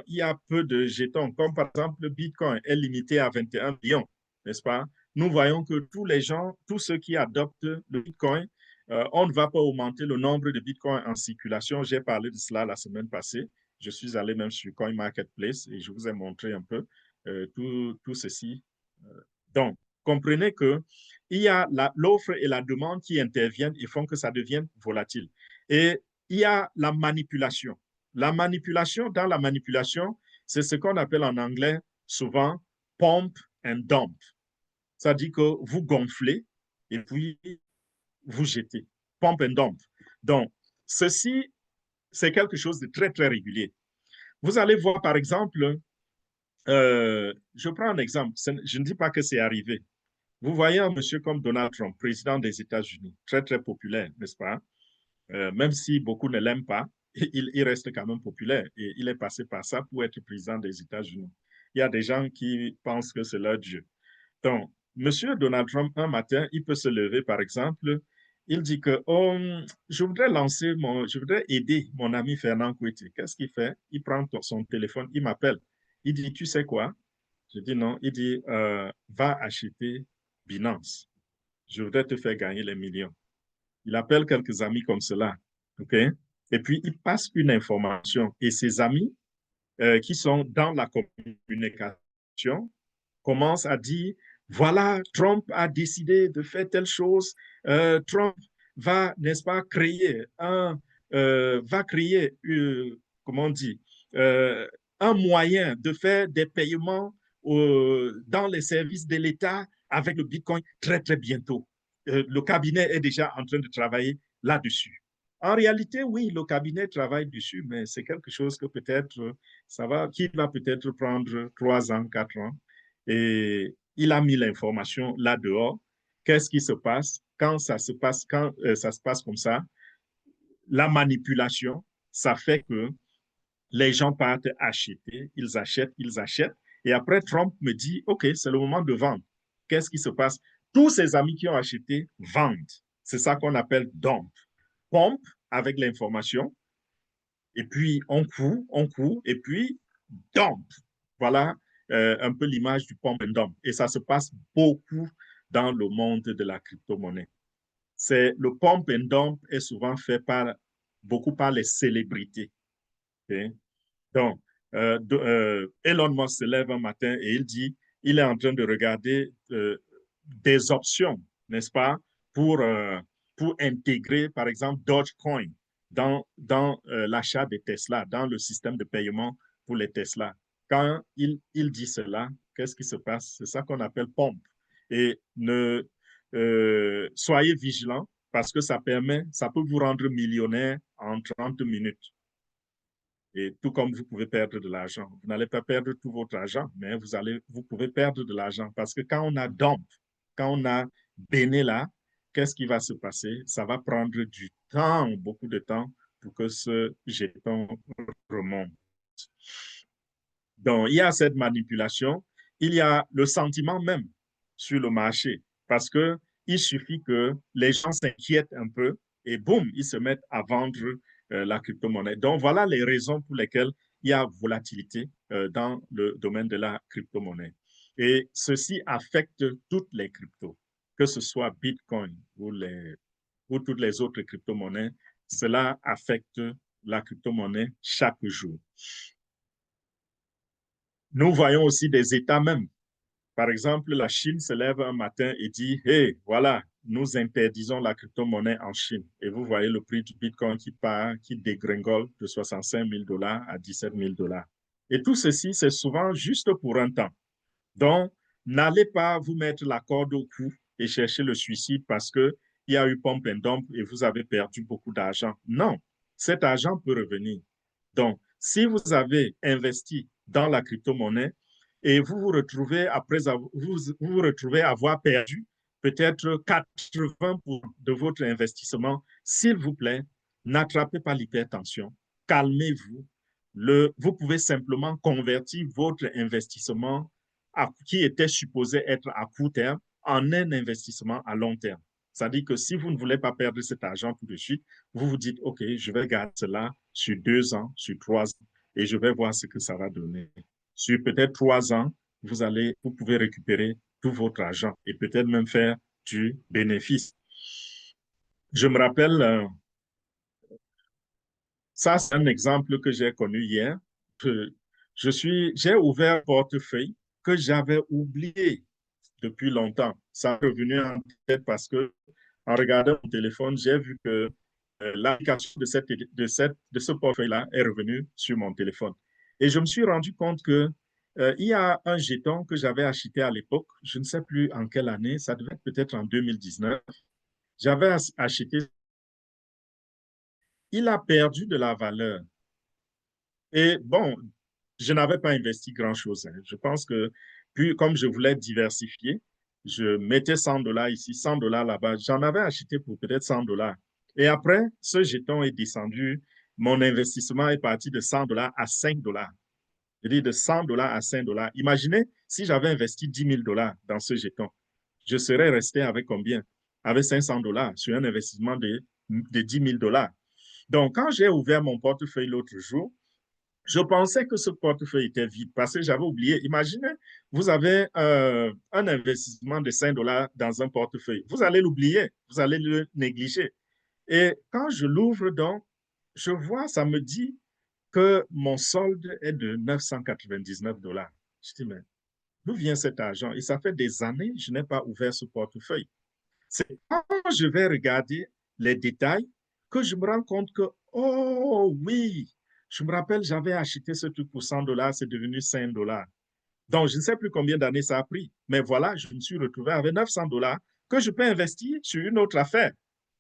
il y a peu de jetons, comme par exemple le Bitcoin est limité à 21 millions, n'est-ce pas? Nous voyons que tous les gens, tous ceux qui adoptent le Bitcoin, on ne va pas augmenter le nombre de Bitcoins en circulation. J'ai parlé de cela la semaine passée. Je suis allé même sur CoinMarketplace et je vous ai montré un peu tout ceci. Donc, comprenez que il y a l'offre et la demande qui interviennent et font que ça devienne volatile. Et il y a la manipulation. Dans la manipulation, c'est ce qu'on appelle en anglais souvent pump and dump. Ça dit que vous gonflez et puis vous jetez. Pump and dump. Donc, ceci, c'est quelque chose de très, très régulier. Vous allez voir, par exemple, je prends un exemple. Je ne dis pas que c'est arrivé. Vous voyez un monsieur comme Donald Trump, président des États-Unis, très, très populaire, n'est-ce pas? Même si beaucoup ne l'aiment pas, il reste quand même populaire et il est passé par ça pour être président des États-Unis. Il y a des gens qui pensent que c'est leur Dieu. Donc, monsieur Donald Trump, un matin, il peut se lever, par exemple, il dit que oh, je voudrais aider mon ami Fernand Kouété. Qu'est-ce qu'il fait? Il prend son téléphone, il m'appelle. Il dit, tu sais quoi? Je dis non. Il dit, va acheter Binance. Je voudrais te faire gagner les millions. Il appelle quelques amis comme cela. OK? Et puis, il passe une information. Et ses amis qui sont dans la communication commencent à dire, voilà, Trump a décidé de faire telle chose. Trump va, n'est-ce pas, créer, comment on dit, un moyen de faire des paiements dans les services de l'État avec le Bitcoin très, très bientôt. Le cabinet est déjà en train de travailler là-dessus. En réalité, oui, le cabinet travaille dessus, mais c'est quelque chose que peut-être qui va peut-être prendre 3 ans, 4 ans. Et il a mis l'information là dehors. Qu'est-ce qui se passe quand ça se passe comme ça? La manipulation, ça fait que les gens partent acheter, ils achètent. Et après, Trump me dit, OK, c'est le moment de vendre. Qu'est-ce qui se passe? Tous ses amis qui ont acheté vendent. C'est ça qu'on appelle dump. Pompe avec l'information, et puis on coud, et puis dump. Voilà un peu l'image du pump and dump. Et ça se passe beaucoup dans le monde de la crypto-monnaie. Le pump and dump est souvent fait beaucoup par les célébrités. Okay? Donc, Elon Musk se lève un matin et il dit, il est en train de regarder des options, n'est-ce pas, pour intégrer, par exemple, Dogecoin dans l'achat des Tesla, dans le système de paiement pour les Tesla. Quand il dit cela, qu'est-ce qui se passe? C'est ça qu'on appelle pompe. Et soyez vigilants parce que ça peut vous rendre millionnaire en 30 minutes. Et tout comme vous pouvez perdre de l'argent. Vous n'allez pas perdre tout votre argent, mais vous pouvez perdre de l'argent parce que quand on a dump, quand on a béné là, qu'est-ce qui va se passer? Ça va prendre du temps, beaucoup de temps, pour que ce jeton remonte. Donc, il y a cette manipulation. Il y a le sentiment même sur le marché parce que il suffit que les gens s'inquiètent un peu et boum, ils se mettent à vendre la crypto-monnaie. Donc, voilà les raisons pour lesquelles il y a volatilité dans le domaine de la crypto-monnaie. Et ceci affecte toutes les cryptos, que ce soit Bitcoin ou toutes les autres crypto-monnaies. Cela affecte la crypto-monnaie chaque jour. Nous voyons aussi des États même. Par exemple, la Chine se lève un matin et dit, hey, voilà, nous interdisons la crypto-monnaie en Chine. Et vous voyez le prix du Bitcoin qui dégringole de 65 000 $ à 17 000 $. Et tout ceci, c'est souvent juste pour un temps. Donc, n'allez pas vous mettre la corde au cou et chercher le suicide parce qu'il y a eu pump and dump et vous avez perdu beaucoup d'argent. Non, cet argent peut revenir. Donc, si vous avez investi dans la crypto-monnaie et vous vous retrouvez vous retrouvez avoir perdu peut-être 80% de votre investissement, s'il vous plaît, n'attrapez pas l'hypertension, calmez-vous. Vous pouvez simplement convertir votre investissement qui était supposé être à court terme en un investissement à long terme. C'est-à-dire que si vous ne voulez pas perdre cet argent tout de suite, vous vous dites, OK, je vais garder cela sur 2 ans, sur 3 ans, et je vais voir ce que ça va donner. Sur peut-être 3 ans, vous pouvez récupérer tout votre argent et peut-être même faire du bénéfice. Je me rappelle, ça c'est un exemple que j'ai connu hier. J'ai ouvert un portefeuille que j'avais oublié depuis longtemps. Ça est revenu en tête parce que en regardant mon téléphone, j'ai vu que l'application de ce portefeuille-là est revenue sur mon téléphone. Et je me suis rendu compte que il y a un jeton que j'avais acheté à l'époque, je ne sais plus en quelle année, ça devait être peut-être en 2019. J'avais acheté, il a perdu de la valeur. Et bon, je n'avais pas investi grand-chose. Hein. Je pense que, puis comme je voulais diversifier, je mettais 100 $ ici, 100 $ là-bas. J'en avais acheté pour peut-être 100 $. Et après, ce jeton est descendu. Mon investissement est parti de 100 $ à 5 $. Je dis de 100 $ à 5 $. Imaginez si j'avais investi 10 000 $ dans ce jeton. Je serais resté avec combien? Avec 500 $ sur un investissement de 10 000 $. Donc, quand j'ai ouvert mon portefeuille l'autre jour, je pensais que ce portefeuille était vide parce que j'avais oublié. Imaginez, vous avez un investissement de 5 $ dans un portefeuille. Vous allez l'oublier, vous allez le négliger. Et quand je l'ouvre, donc, je vois, ça me dit que mon solde est de 999 $. Je dis, mais d'où vient cet argent? Et ça fait des années que je n'ai pas ouvert ce portefeuille. C'est quand je vais regarder les détails que je me rends compte que, oh oui, je me rappelle, j'avais acheté ce truc pour 100 $, c'est devenu 5 $. Donc, je ne sais plus combien d'années ça a pris, mais voilà, je me suis retrouvé avec 900 $ que je peux investir sur une autre affaire.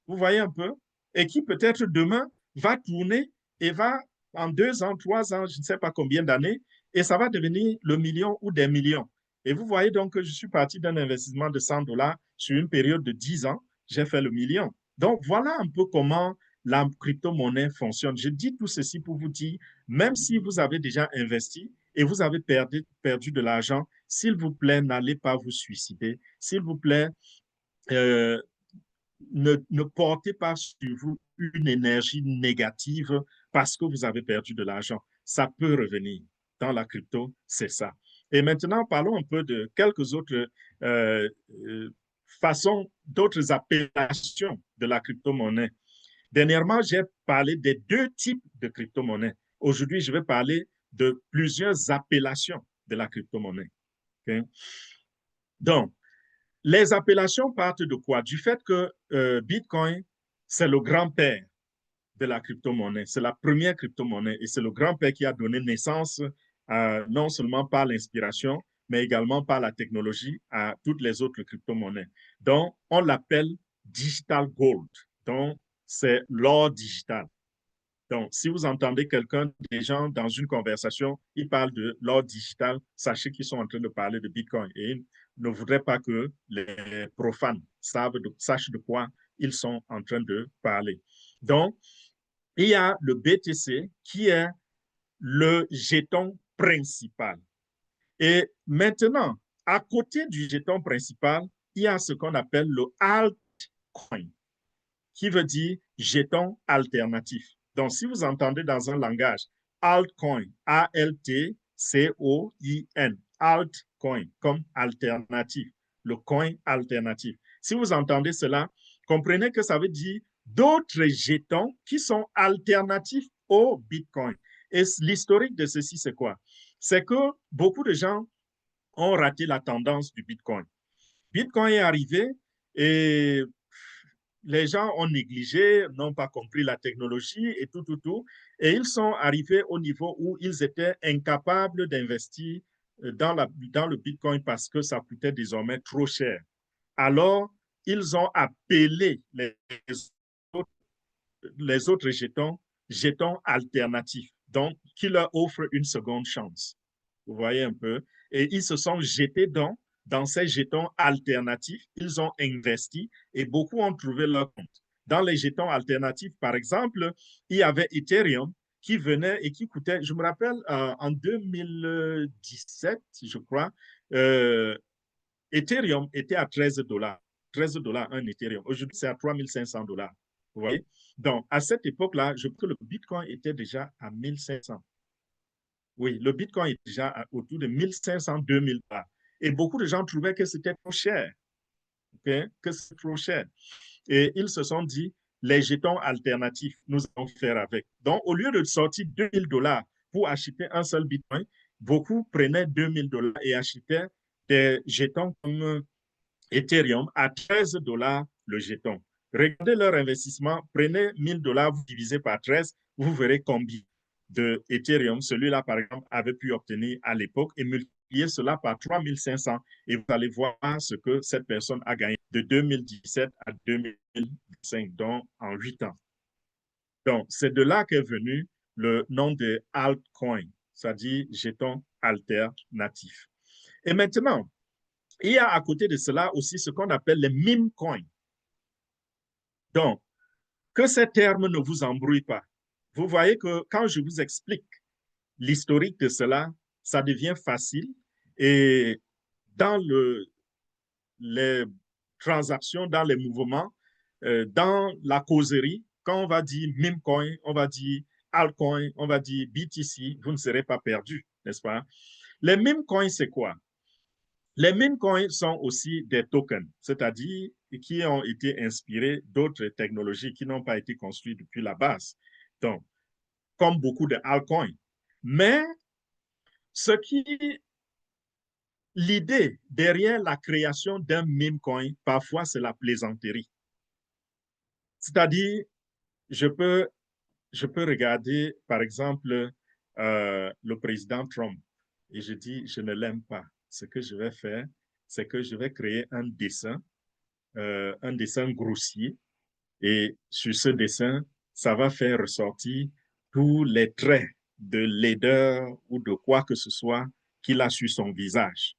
Vous voyez un peu? Et qui peut-être demain va tourner et va, en 2 ans, 3 ans, je ne sais pas combien d'années, et ça va devenir le million ou des millions. Et vous voyez donc que je suis parti d'un investissement de 100 $ sur une période de 10 ans, j'ai fait le million. Donc, voilà un peu comment la crypto-monnaie fonctionne. Je dis tout ceci pour vous dire, même si vous avez déjà investi et vous avez perdu de l'argent, s'il vous plaît, n'allez pas vous suicider. S'il vous plaît, euh, ne portez pas sur vous une énergie négative parce que vous avez perdu de l'argent. Ça peut revenir. Dans la crypto, c'est ça. Et maintenant, parlons un peu de quelques autres euh, façons, d'autres appellations de la crypto-monnaie. Dernièrement, j'ai parlé des 2 types de crypto-monnaie. Aujourd'hui, je vais parler de plusieurs appellations de la crypto-monnaie. Okay? Donc, les appellations partent de quoi? Du fait que Bitcoin, c'est le grand-père de la crypto-monnaie. C'est la première crypto-monnaie et c'est le grand-père qui a donné naissance non seulement par l'inspiration, mais également par la technologie à toutes les autres crypto-monnaies. Donc, on l'appelle digital gold. Donc, c'est l'or digital. Donc, si vous entendez quelqu'un, des gens dans une conversation, ils parlent de l'or digital, sachez qu'ils sont en train de parler de Bitcoin et ils ne voudraient pas que les profanes sachent de quoi ils sont en train de parler. Donc, il y a le BTC qui est le jeton principal. Et maintenant, à côté du jeton principal, il y a ce qu'on appelle le altcoin, qui veut dire jeton alternatif. Donc, si vous entendez dans un langage altcoin, A-L-T-C-O-I-N, altcoin, comme alternatif, le coin alternatif. Si vous entendez cela, comprenez que ça veut dire d'autres jetons qui sont alternatifs au Bitcoin. Et l'historique de ceci, c'est quoi? C'est que beaucoup de gens ont raté la tendance du Bitcoin. Bitcoin est arrivé et les gens ont négligé, n'ont pas compris la technologie et tout. Et ils sont arrivés au niveau où ils étaient incapables d'investir dans le Bitcoin parce que ça coûtait désormais trop cher. Alors, ils ont appelé les autres jetons alternatifs, donc qui leur offrent une seconde chance. Vous voyez un peu? Et ils se sont jetés dans ces jetons alternatifs, ils ont investi et beaucoup ont trouvé leur compte. Dans les jetons alternatifs, par exemple, il y avait Ethereum qui venait et qui coûtait, je me rappelle, en 2017, je crois, Ethereum était à 13 $. 13 $ un Ethereum. Aujourd'hui, c'est à 3500 $. Vous voyez? Donc, à cette époque-là, je crois que le Bitcoin était déjà à 1500. Oui, le Bitcoin est déjà autour de 1500, 2000 $. Et beaucoup de gens trouvaient que c'était trop cher. Okay? Que c'est trop cher. Et ils se sont dit, les jetons alternatifs, nous allons faire avec. Donc, au lieu de sortir 2000 $ pour acheter un seul Bitcoin, beaucoup prenaient 2000 $ et achetaient des jetons comme Ethereum à 13 $ le jeton. Regardez leur investissement, prenez 1000 $, vous divisez par 13, vous verrez combien de Ethereum celui-là, par exemple, avait pu obtenir à l'époque et multiplier cela par 3500 et vous allez voir ce que cette personne a gagné de 2017 à 2025, donc en 8 ans. Donc, c'est de là qu'est venu le nom de altcoin, c'est-à-dire jeton alternatif. Et maintenant, il y a à côté de cela aussi ce qu'on appelle les meme coins. Donc, que ces termes ne vous embrouillent pas. Vous voyez que quand je vous explique l'historique de cela, ça devient facile et dans les transactions, dans les mouvements, dans la causerie, quand on va dire meme coin, on va dire altcoin, on va dire BTC, vous ne serez pas perdu, n'est-ce pas? Les meme coins, c'est quoi? Les meme coins sont aussi des tokens, c'est-à-dire qui ont été inspirés d'autres technologies qui n'ont pas été construites depuis la base. Donc, comme beaucoup de altcoins. Mais l'idée derrière la création d'un meme coin, parfois, c'est la plaisanterie. C'est-à-dire, je peux regarder, par exemple, le président Trump et je dis, je ne l'aime pas. Ce que je vais faire, c'est que je vais créer un dessin grossier, et sur ce dessin, ça va faire ressortir tous les traits de laideur ou de quoi que ce soit qu'il a sur son visage.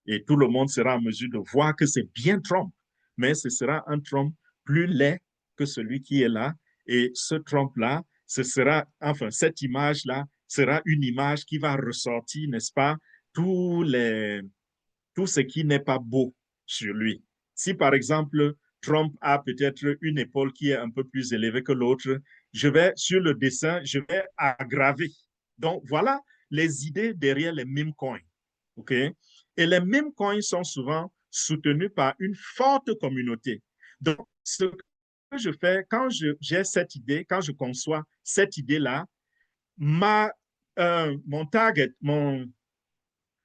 Et tout le monde sera en mesure de voir que c'est bien Trump, mais ce sera un Trump plus laid que celui qui est là. Et ce Trump-là, cette image-là sera une image qui va ressortir, n'est-ce pas, tout ce qui n'est pas beau sur lui. Si, par exemple, Trump a peut-être une épaule qui est un peu plus élevée que l'autre, sur le dessin, je vais aggraver. Donc, voilà les idées derrière les meme coins. OK? Et les meme coins sont souvent soutenus par une forte communauté. Donc, ce que je fais quand j'ai cette idée, quand je conçois cette idée-là, mon target, mon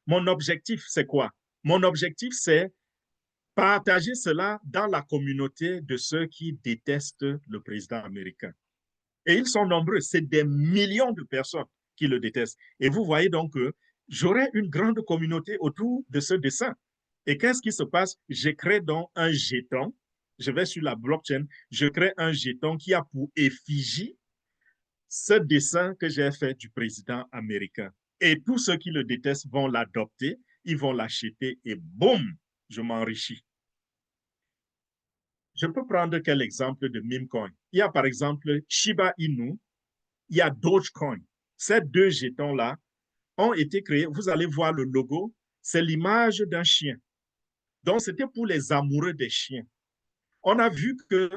objectif, c'est quoi? Mon objectif, c'est partager cela dans la communauté de ceux qui détestent le président américain. Et ils sont nombreux, c'est des millions de personnes qui le détestent. Et vous voyez donc que j'aurai une grande communauté autour de ce dessin. Et qu'est-ce qui se passe? Je crée donc un jeton, je vais sur la blockchain, je crée un jeton qui a pour effigie ce dessin que j'ai fait du président américain. Et tous ceux qui le détestent vont l'adopter, ils vont l'acheter et boum, je m'enrichis. Je peux prendre quel exemple de meme coin? Il y a par exemple Shiba Inu, il y a Dogecoin. Ces deux jetons-là ont été créés. Vous allez voir le logo, c'est l'image d'un chien. Donc, c'était pour les amoureux des chiens. On a vu que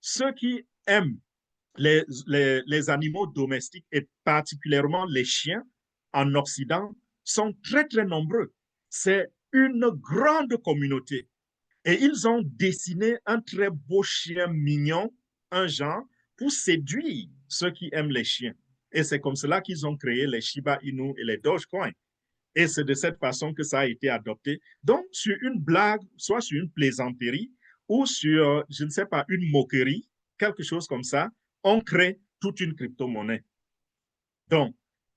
ceux qui aiment les animaux domestiques et particulièrement les chiens en Occident sont très, très nombreux. C'est une grande communauté. Et ils ont dessiné un très beau chien mignon, un genre, pour séduire ceux qui aiment les chiens. Et c'est comme cela qu'ils ont créé les Shiba Inu et les Dogecoin. Et c'est de cette façon que ça a été adopté. Donc, sur une blague, soit sur une plaisanterie, ou sur, je ne sais pas, une moquerie, quelque chose comme ça, on crée toute une crypto-monnaie. Donc,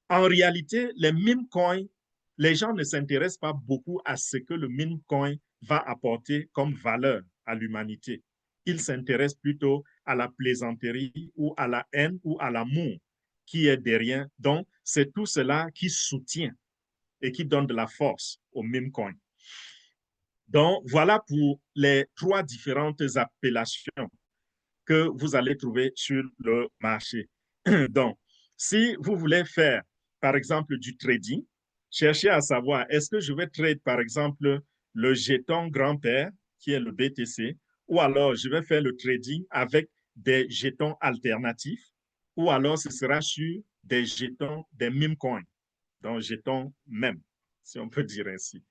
en réalité, les meme coins, les gens ne s'intéressent pas beaucoup à ce que le meme coin va apporter comme valeur à l'humanité. Ils s'intéressent plutôt à la plaisanterie ou à la haine ou à l'amour qui est derrière. Donc, c'est tout cela qui soutient et qui donne de la force au meme coin. Donc, voilà pour les trois différentes appellations que vous allez trouver sur le marché. Donc, si vous voulez faire, par exemple, du trading, cherchez à savoir, est-ce que je vais trade, par exemple, le jeton grand-père, qui est le BTC, ou alors je vais faire le trading avec des jetons alternatifs, ou alors ce sera sur des jetons, des meme coins, donc jetons même, si on peut dire ainsi.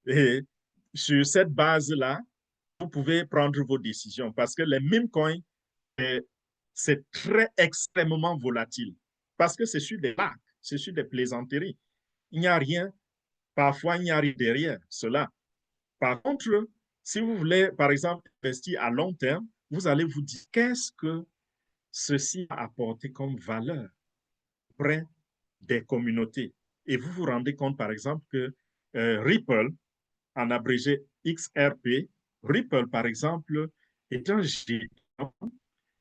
Et sur cette base-là, vous pouvez prendre vos décisions parce que les meme coins, c'est très extrêmement volatile parce que c'est sur des blagues, c'est sur des plaisanteries. Il n'y a rien, parfois il n'y a rien derrière cela. Par contre, si vous voulez, par exemple, investir à long terme, vous allez vous dire qu'est-ce que ceci a apporté comme valeur auprès des communautés. Et vous vous rendez compte, par exemple, que Ripple, en abrégé XRP, Ripple, par exemple, est un géant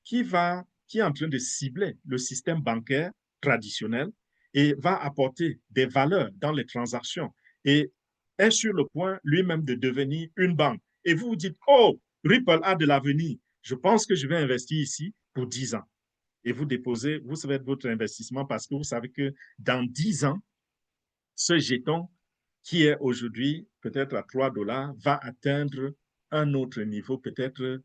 qui est en train de cibler le système bancaire traditionnel et va apporter des valeurs dans les transactions et est sur le point lui-même de devenir une banque. Et vous vous dites, oh, Ripple a de l'avenir. Je pense que je vais investir ici pour 10 ans. Et vous déposez, vous faites votre investissement parce que vous savez que dans 10 ans, ce jeton qui est aujourd'hui peut-être à 3 dollars va atteindre un autre niveau, peut-être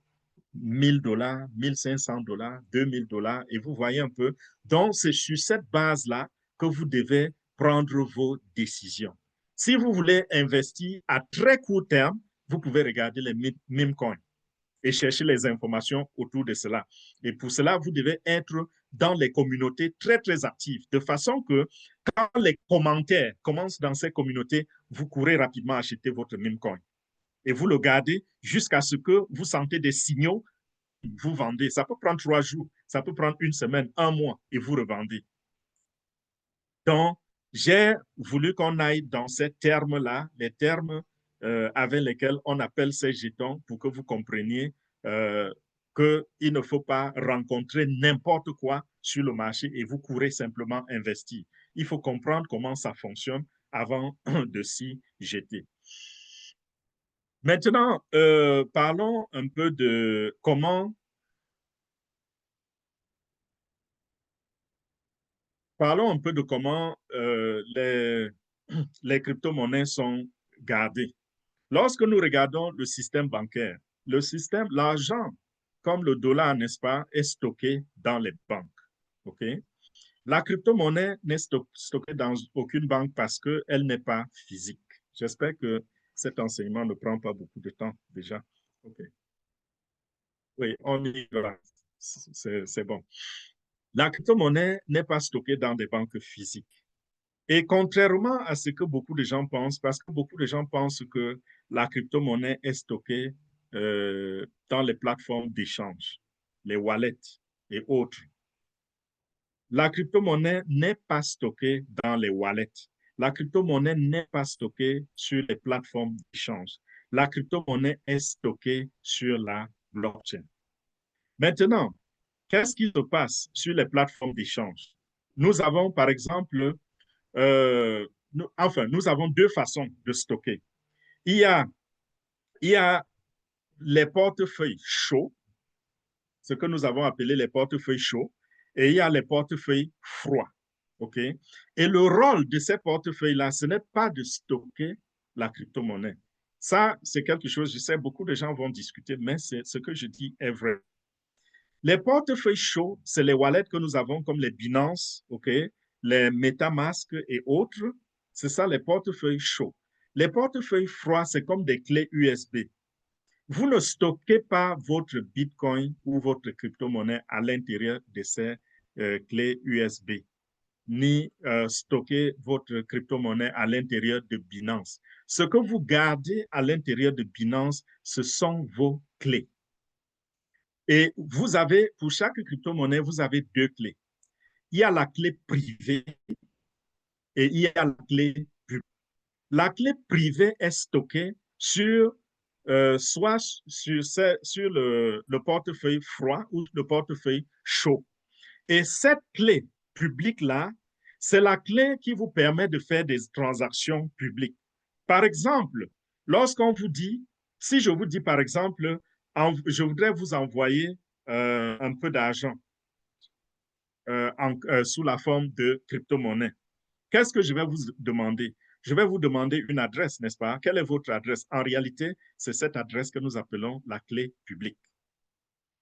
1000 dollars, 1500 dollars, 2000 dollars, et vous voyez un peu. Donc, c'est sur cette base-là que vous devez prendre vos décisions. Si vous voulez investir à très court terme, vous pouvez regarder les meme coins. et chercher les informations autour de cela. Et pour cela, vous devez être dans les communautés très, très actives, de façon que quand les commentaires commencent dans ces communautés, vous courez rapidement acheter votre meme coin. Et vous le gardez jusqu'à ce que vous sentez des signaux, vous vendez. Ça peut prendre 3 jours, ça peut prendre 1 semaine, 1 mois, et vous revendez. Donc, j'ai voulu qu'on aille dans ces termes-là, les termes avec lesquels on appelle ces jetons, pour que vous compreniez qu'il ne faut pas rencontrer n'importe quoi sur le marché et vous courez simplement investir. Il faut comprendre comment ça fonctionne avant de s'y jeter. Maintenant, parlons un peu de comment les crypto-monnaies sont gardées. Lorsque nous regardons le système bancaire, l'argent, comme le dollar, n'est-ce pas, est stocké dans les banques. OK? La crypto-monnaie n'est stockée dans aucune banque parce qu'elle n'est pas physique. J'espère que cet enseignement ne prend pas beaucoup de temps déjà. OK. Oui, on y va. C'est bon. La crypto-monnaie n'est pas stockée dans des banques physiques. Et contrairement à ce que beaucoup de gens pensent, parce que beaucoup de gens pensent que la crypto-monnaie est stockée dans les plateformes d'échange, les wallets et autres. La crypto-monnaie n'est pas stockée dans les wallets. La crypto-monnaie n'est pas stockée sur les plateformes d'échange. La crypto-monnaie est stockée sur la blockchain. Maintenant, qu'est-ce qui se passe sur les plateformes d'échange? Nous avons, par exemple, nous avons 2 façons de stocker. Il y a les portefeuilles chauds, ce que nous avons appelé les portefeuilles chauds, et il y a les portefeuilles froids. OK? Et le rôle de ces portefeuilles-là, ce n'est pas de stocker la crypto-monnaie. Ça, c'est quelque chose, je sais, beaucoup de gens vont discuter, mais ce que je dis est vrai. Les portefeuilles chauds, c'est les wallets que nous avons comme les Binance, OK, les MetaMask et autres. C'est ça, les portefeuilles chauds. Les portefeuilles froids, c'est comme des clés USB. Vous ne stockez pas votre Bitcoin ou votre crypto-monnaie à l'intérieur de ces clés USB, ni stocker votre crypto-monnaie à l'intérieur de Binance. Ce que vous gardez à l'intérieur de Binance, ce sont vos clés. Et vous avez, pour chaque crypto-monnaie, vous avez 2 clés. Il y a la clé privée et il y a la clé publique. La clé privée est stockée soit sur le portefeuille froid ou le portefeuille chaud. Et cette clé publique-là, c'est la clé qui vous permet de faire des transactions publiques. Par exemple, lorsqu'on vous dit, si je vous dis par exemple, je voudrais vous envoyer un peu d'argent sous la forme de crypto-monnaie, qu'est-ce que je vais vous demander? Je vais vous demander une adresse, n'est-ce pas? Quelle est votre adresse? En réalité, c'est cette adresse que nous appelons la clé publique.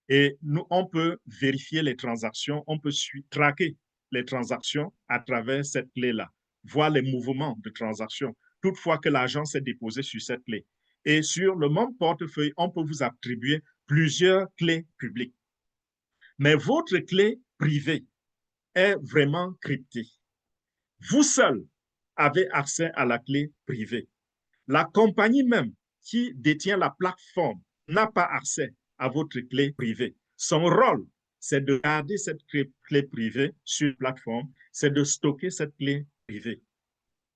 Et nous, on peut vérifier les transactions, on peut traquer les transactions à travers cette clé-là, voir les mouvements de transactions, toutefois que l'argent s'est déposé sur cette clé. Et sur le même portefeuille, on peut vous attribuer plusieurs clés publiques. Mais votre clé privée est vraiment cryptée. Vous seul avez accès à la clé privée. La compagnie même qui détient la plateforme n'a pas accès à votre clé privée. Son rôle, c'est de garder cette clé privée sur la plateforme, c'est de stocker cette clé privée.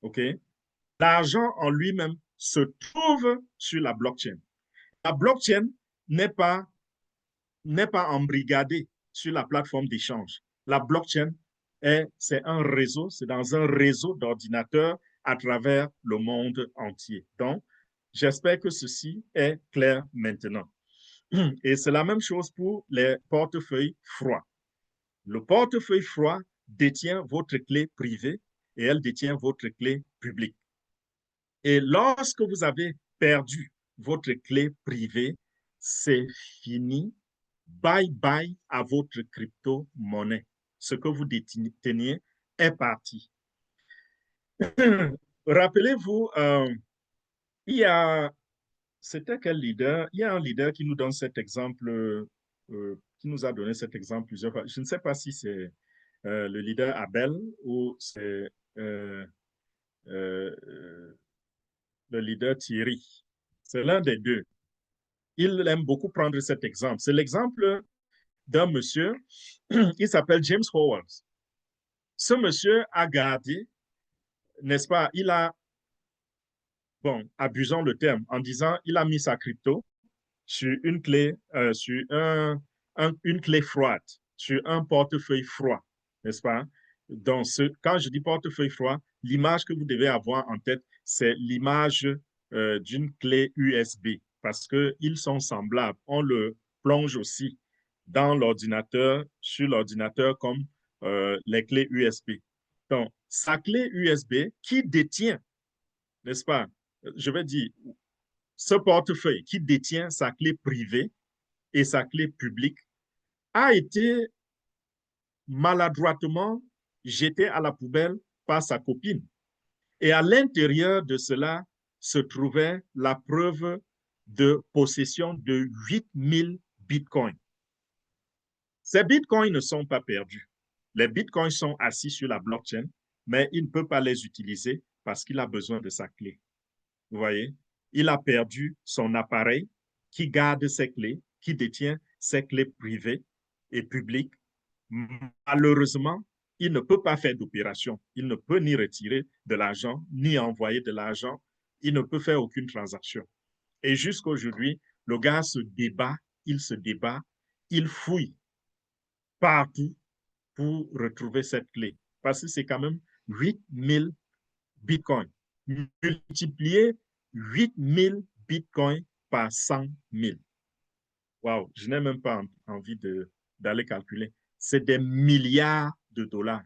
OK? L'argent en lui-même se trouve sur la blockchain. La blockchain n'est pas embrigadée sur la plateforme d'échange. La blockchain, c'est un réseau, c'est dans un réseau d'ordinateurs à travers le monde entier. Donc, j'espère que ceci est clair maintenant. Et c'est la même chose pour les portefeuilles froids. Le portefeuille froid détient votre clé privée et elle détient votre clé publique. Et lorsque vous avez perdu votre clé privée, c'est fini. Bye bye à votre crypto-monnaie. Ce que vous déteniez est parti. Rappelez-vous, il y a C'était quel leader? Il y a un leader qui nous donne cet exemple, qui nous a donné cet exemple plusieurs fois. Je ne sais pas si c'est le leader Abel ou c'est euh, euh, le leader Thierry. C'est l'un des deux. Il aime beaucoup prendre cet exemple. C'est l'exemple d'un monsieur, il s'appelle James Howard. Ce monsieur a gardé, n'est-ce pas, il a, bon, abusons le terme, en disant, il a mis sa crypto sur une clé, sur une clé froide, sur un portefeuille froid, n'est-ce pas? Donc, quand je dis portefeuille froid, l'image que vous devez avoir en tête, c'est l'image d'une clé USB parce qu'ils sont semblables. On le plonge aussi dans l'ordinateur, sur l'ordinateur comme les clés USB. Donc, sa clé USB qui détient, n'est-ce pas? Je vais dire, ce portefeuille qui détient sa clé privée et sa clé publique a été maladroitement jeté à la poubelle par sa copine. Et à l'intérieur de cela se trouvait la preuve de possession de 8000 bitcoins. Ces bitcoins ne sont pas perdus. Les bitcoins sont assis sur la blockchain, mais il ne peut pas les utiliser parce qu'il a besoin de sa clé. Vous voyez, il a perdu son appareil qui garde ses clés, qui détient ses clés privées et publiques. Malheureusement, il ne peut pas faire d'opération. Il ne peut ni retirer de l'argent, ni envoyer de l'argent. Il ne peut faire aucune transaction. Et jusqu'à aujourd'hui, le gars se débat, il fouille partout pour retrouver cette clé. Parce que c'est quand même 8000 bitcoins. Multiplier 8000 bitcoins par 100 000. Waouh, je n'ai même pas envie d'aller calculer. C'est des milliards de dollars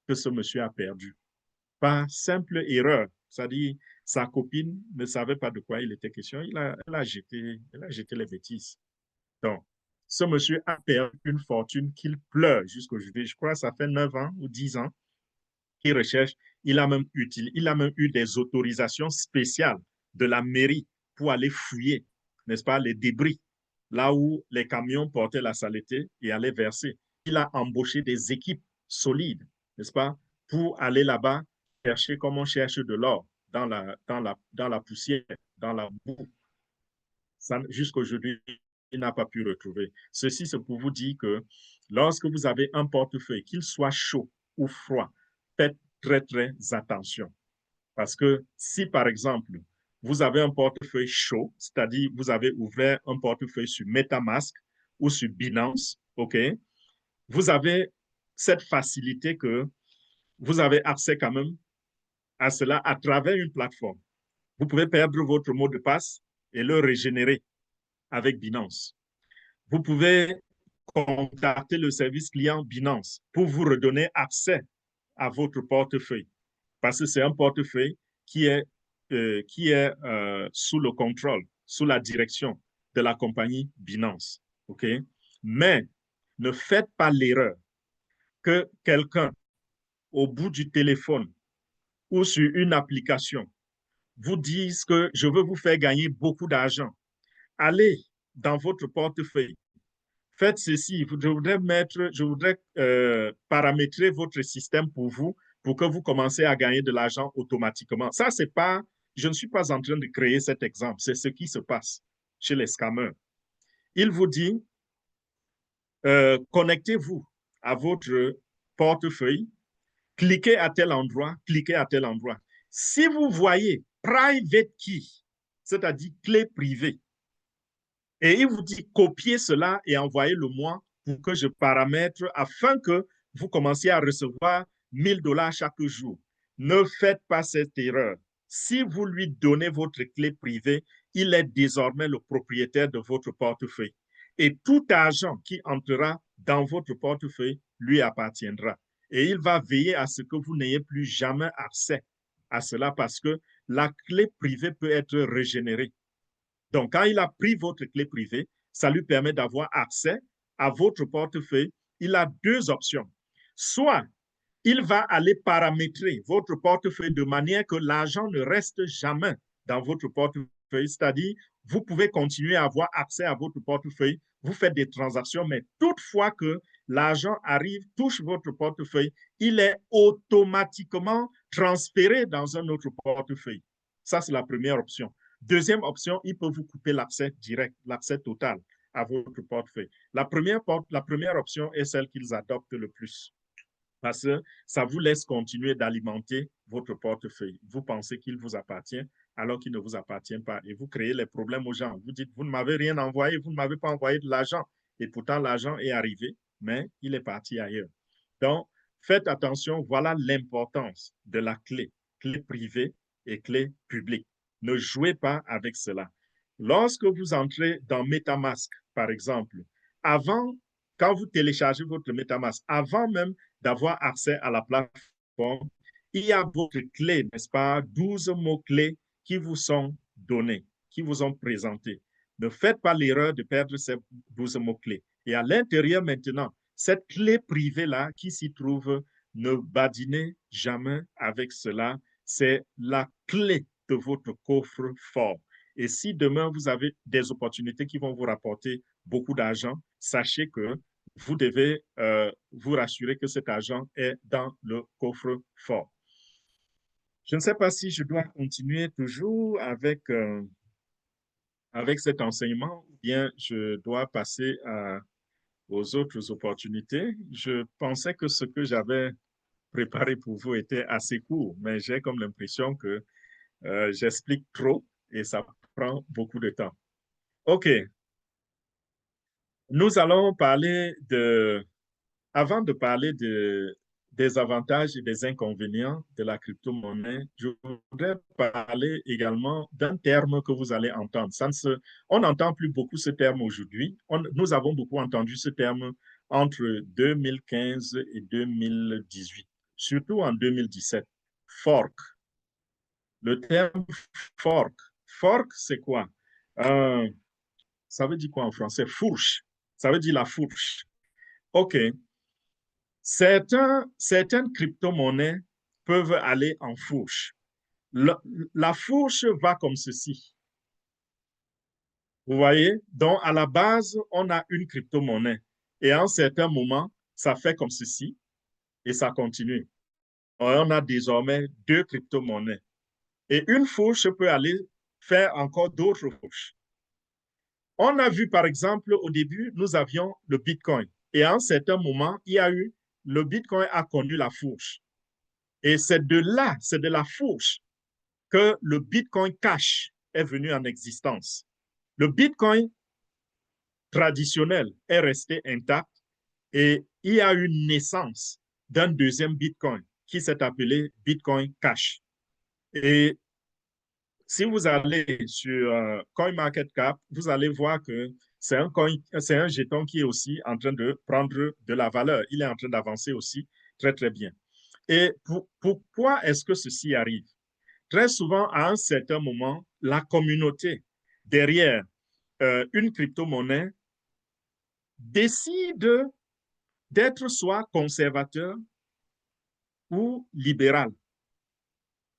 que ce monsieur a perdu par simple erreur. C'est-à-dire, sa copine ne savait pas de quoi il était question. Elle a jeté les bêtises. Donc, ce monsieur a perdu une fortune qu'il pleure jusqu'aujourd'hui. Je crois que ça fait 9 ans ou 10 ans qu'il recherche. Il a même eu des autorisations spéciales de la mairie pour aller fouiller, n'est-ce pas, les débris, là où les camions portaient la saleté et allaient verser. Il a embauché des équipes solides, n'est-ce pas, pour aller là-bas chercher comme on cherche de l'or dans la poussière, dans la boue. Jusqu'aujourd'hui, il n'a pas pu retrouver. Ceci, c'est pour vous dire que lorsque vous avez un portefeuille, qu'il soit chaud ou froid, faites très, très attention. Parce que si, par exemple, vous avez un portefeuille chaud, c'est-à-dire vous avez ouvert un portefeuille sur MetaMask ou sur Binance, OK, vous avez cette facilité que vous avez accès quand même à cela à travers une plateforme. Vous pouvez perdre votre mot de passe et le régénérer avec Binance. Vous pouvez contacter le service client Binance pour vous redonner accès à votre portefeuille. Parce que c'est un portefeuille qui est sous le contrôle, sous la direction de la compagnie Binance. OK? Mais ne faites pas l'erreur que quelqu'un, au bout du téléphone ou sur une application, vous dise que je veux vous faire gagner beaucoup d'argent. Allez dans votre portefeuille. Faites ceci, je voudrais paramétrer votre système pour vous, pour que vous commencez à gagner de l'argent automatiquement. Ça, c'est pas, je ne suis pas en train de créer cet exemple, c'est ce qui se passe chez les scammers. Il vous dit, connectez-vous à votre portefeuille, cliquez à tel endroit, cliquez à tel endroit. Si vous voyez private key, c'est-à-dire clé privée, et il vous dit copiez cela et envoyez-le-moi pour que je paramètre afin que vous commenciez à recevoir 1000 $ chaque jour. Ne faites pas cette erreur. Si vous lui donnez votre clé privée, il est désormais le propriétaire de votre portefeuille. Et tout argent qui entrera dans votre portefeuille lui appartiendra. Et il va veiller à ce que vous n'ayez plus jamais accès à cela parce que la clé privée peut être régénérée. Donc, quand il a pris votre clé privée, ça lui permet d'avoir accès à votre portefeuille. Il a deux options. Soit il va aller paramétrer votre portefeuille de manière que l'argent ne reste jamais dans votre portefeuille portefeuille, c'est-à-dire vous pouvez continuer à avoir accès à votre portefeuille, vous faites des transactions, mais toutefois que l'argent arrive, touche votre portefeuille, il est automatiquement transféré dans un autre portefeuille. Ça, c'est la première option. Deuxième option, il peut vous couper l'accès direct, l'accès total à votre portefeuille. La première option est celle qu'ils adoptent le plus, parce que ça vous laisse continuer d'alimenter votre portefeuille. Vous pensez qu'il vous appartient alors qu'il ne vous appartient pas. Et vous créez les problèmes aux gens. Vous dites, vous ne m'avez rien envoyé, vous ne m'avez pas envoyé de l'argent. Et pourtant, l'argent est arrivé, mais il est parti ailleurs. Donc, faites attention, voilà l'importance de la clé privée et clé publique. Ne jouez pas avec cela. Lorsque vous entrez dans MetaMask, par exemple, quand vous téléchargez votre MetaMask, avant même d'avoir accès à la plateforme, il y a votre clé, n'est-ce pas, 12 mots-clés qui vous sont donnés, qui vous ont présentés. Ne faites pas l'erreur de perdre ces 12 mots-clés. Et à l'intérieur maintenant, cette clé privée-là qui s'y trouve, ne badinez jamais avec cela. C'est la clé de votre coffre-fort. Et si demain, vous avez des opportunités qui vont vous rapporter beaucoup d'argent, sachez que vous devez vous rassurer que cet argent est dans le coffre-fort. Je ne sais pas si je dois continuer toujours avec cet enseignement ou bien je dois passer aux autres opportunités. Je pensais que ce que j'avais préparé pour vous était assez court, mais j'ai comme l'impression que j'explique trop et ça prend beaucoup de temps. OK. Nous allons parler avant de parler des avantages et des inconvénients de la crypto-monnaie, je voudrais parler également d'un terme que vous allez entendre. On n'entend plus beaucoup ce terme aujourd'hui. Nous avons beaucoup entendu ce terme entre 2015 et 2018, surtout en 2017. Fork. Le terme fork. Fork, c'est quoi? Ça veut dire quoi en français? Fourche. Ça veut dire la fourche. OK. Certaines crypto-monnaies peuvent aller en fourche. La fourche va comme ceci. Vous voyez? Donc, à la base, on a une crypto-monnaie. Et à un certain moment, ça fait comme ceci et ça continue. On a désormais deux crypto-monnaies. Et une fourche peut aller faire encore d'autres fourches. On a vu, par exemple, au début, nous avions le Bitcoin. Et à un certain moment, le Bitcoin a connu la fourche. Et c'est de là, c'est de la fourche que le Bitcoin Cash est venu en existence. Le Bitcoin traditionnel est resté intact et il y a eu naissance d'un deuxième Bitcoin qui s'est appelé Bitcoin Cash. Et si vous allez sur CoinMarketCap, vous allez voir que c'est un jeton qui est aussi en train de prendre de la valeur. Il est en train d'avancer aussi très, très bien. Et pourquoi est-ce que ceci arrive? Très souvent, à un certain moment, la communauté derrière une crypto-monnaie décide d'être soit conservateur ou libéral.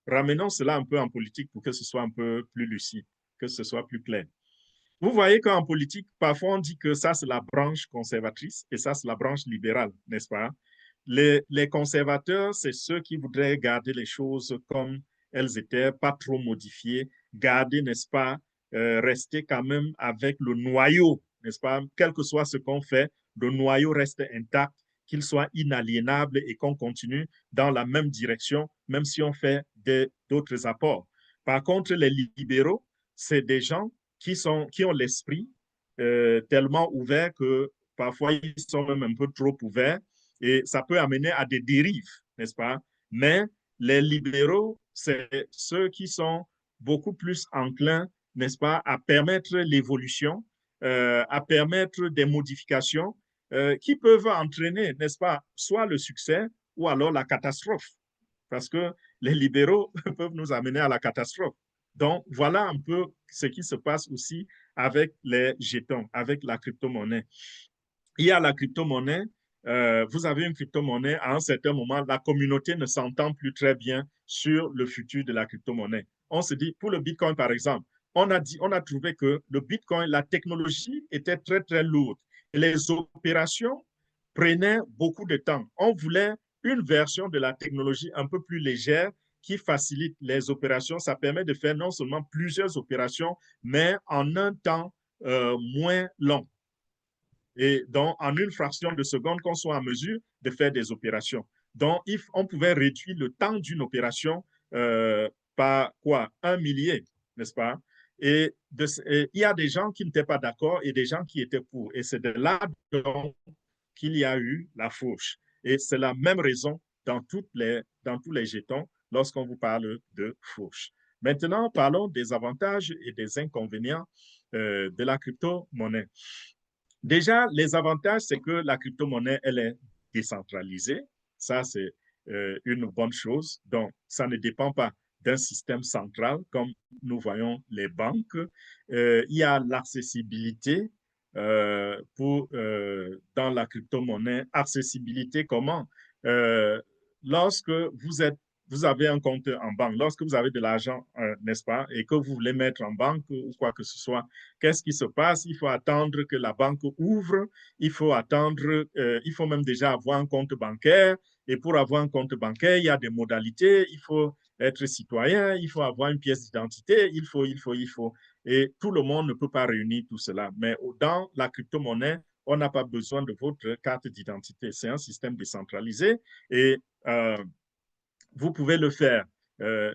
Ramenons cela un peu en politique pour que ce soit un peu plus lucide, que ce soit plus clair. Vous voyez qu'en politique, parfois on dit que ça c'est la branche conservatrice et ça c'est la branche libérale, n'est-ce pas? Les conservateurs, c'est ceux qui voudraient garder les choses comme elles étaient, pas trop modifiées, garder, n'est-ce pas, rester quand même avec le noyau, n'est-ce pas? Quel que soit ce qu'on fait, le noyau reste intact, qu'il soit inaliénable et qu'on continue dans la même direction, même si on fait d'autres apports. Par contre, les libéraux, c'est des gens qui ont l'esprit tellement ouvert que parfois ils sont même un peu trop ouverts et ça peut amener à des dérives, n'est-ce pas? Mais les libéraux, c'est ceux qui sont beaucoup plus enclins, n'est-ce pas, à permettre l'évolution, à permettre des modifications qui peuvent entraîner, n'est-ce pas, soit le succès ou alors la catastrophe. Parce que les libéraux peuvent nous amener à la catastrophe. Donc, voilà un peu ce qui se passe aussi avec les jetons, avec la crypto-monnaie. Il y a la crypto-monnaie, vous avez une crypto-monnaie, à un certain moment, la communauté ne s'entend plus très bien sur le futur de la crypto-monnaie. On se dit, pour le Bitcoin, par exemple, on a trouvé que le Bitcoin, la technologie était très, très lourde. Et les opérations prenaient beaucoup de temps. On voulait une version de la technologie un peu plus légère qui facilite les opérations. Ça permet de faire non seulement plusieurs opérations, mais en un temps moins long. Et donc, en une fraction de seconde, qu'on soit en mesure de faire des opérations. Donc, on pouvait réduire le temps d'une opération par quoi? 1 millier, n'est-ce pas? Et il y a des gens qui n'étaient pas d'accord et des gens qui étaient pour. Et c'est de là qu'il y a eu la fourche. Et c'est la même raison dans tous les jetons lorsqu'on vous parle de fourche. Maintenant, parlons des avantages et des inconvénients de la crypto-monnaie. Déjà, les avantages, c'est que la crypto-monnaie, elle est décentralisée. Ça, c'est une bonne chose. Donc, ça ne dépend pas d'un système central comme nous voyons les banques. Il y a l'accessibilité dans la crypto-monnaie. Accessibilité comment? Euh, lorsque vous avez un compte en banque, lorsque vous avez de l'argent, n'est-ce pas, et que vous voulez mettre en banque ou quoi que ce soit, qu'est-ce qui se passe? Il faut attendre que la banque ouvre, il faut même déjà avoir un compte bancaire. Et pour avoir un compte bancaire, il y a des modalités. Il faut être citoyen, il faut avoir une pièce d'identité, il faut. Et tout le monde ne peut pas réunir tout cela. Mais dans la crypto-monnaie, on n'a pas besoin de votre carte d'identité. C'est un système décentralisé et vous pouvez le faire,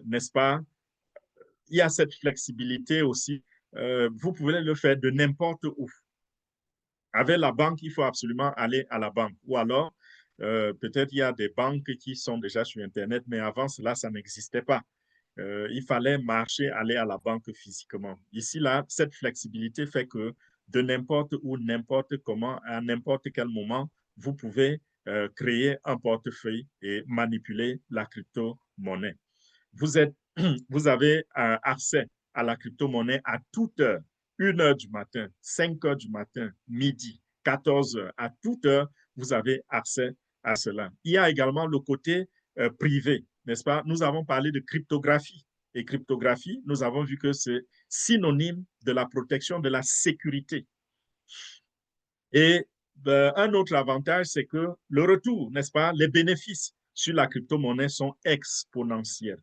n'est-ce pas? Il y a cette flexibilité aussi. Vous pouvez le faire de n'importe où. Avec la banque, il faut absolument aller à la banque. Ou alors, peut-être il y a des banques qui sont déjà sur Internet, mais avant cela, ça n'existait pas. Il fallait marcher, aller à la banque physiquement. Ici, là, cette flexibilité fait que de n'importe où, n'importe comment, à n'importe quel moment, vous pouvez créer un portefeuille et manipuler la crypto-monnaie. Vous avez accès à la crypto-monnaie à toute heure, 1 heure du matin, 5 heures du matin, midi, 14 heures, à toute heure, vous avez accès à cela. Il y a également le côté privé, n'est-ce pas? Nous avons parlé de cryptographie. Et cryptographie, nous avons vu que c'est synonyme de la protection, de la sécurité. Et un autre avantage, c'est que le retour, n'est-ce pas? Les bénéfices sur la crypto-monnaie sont exponentiels.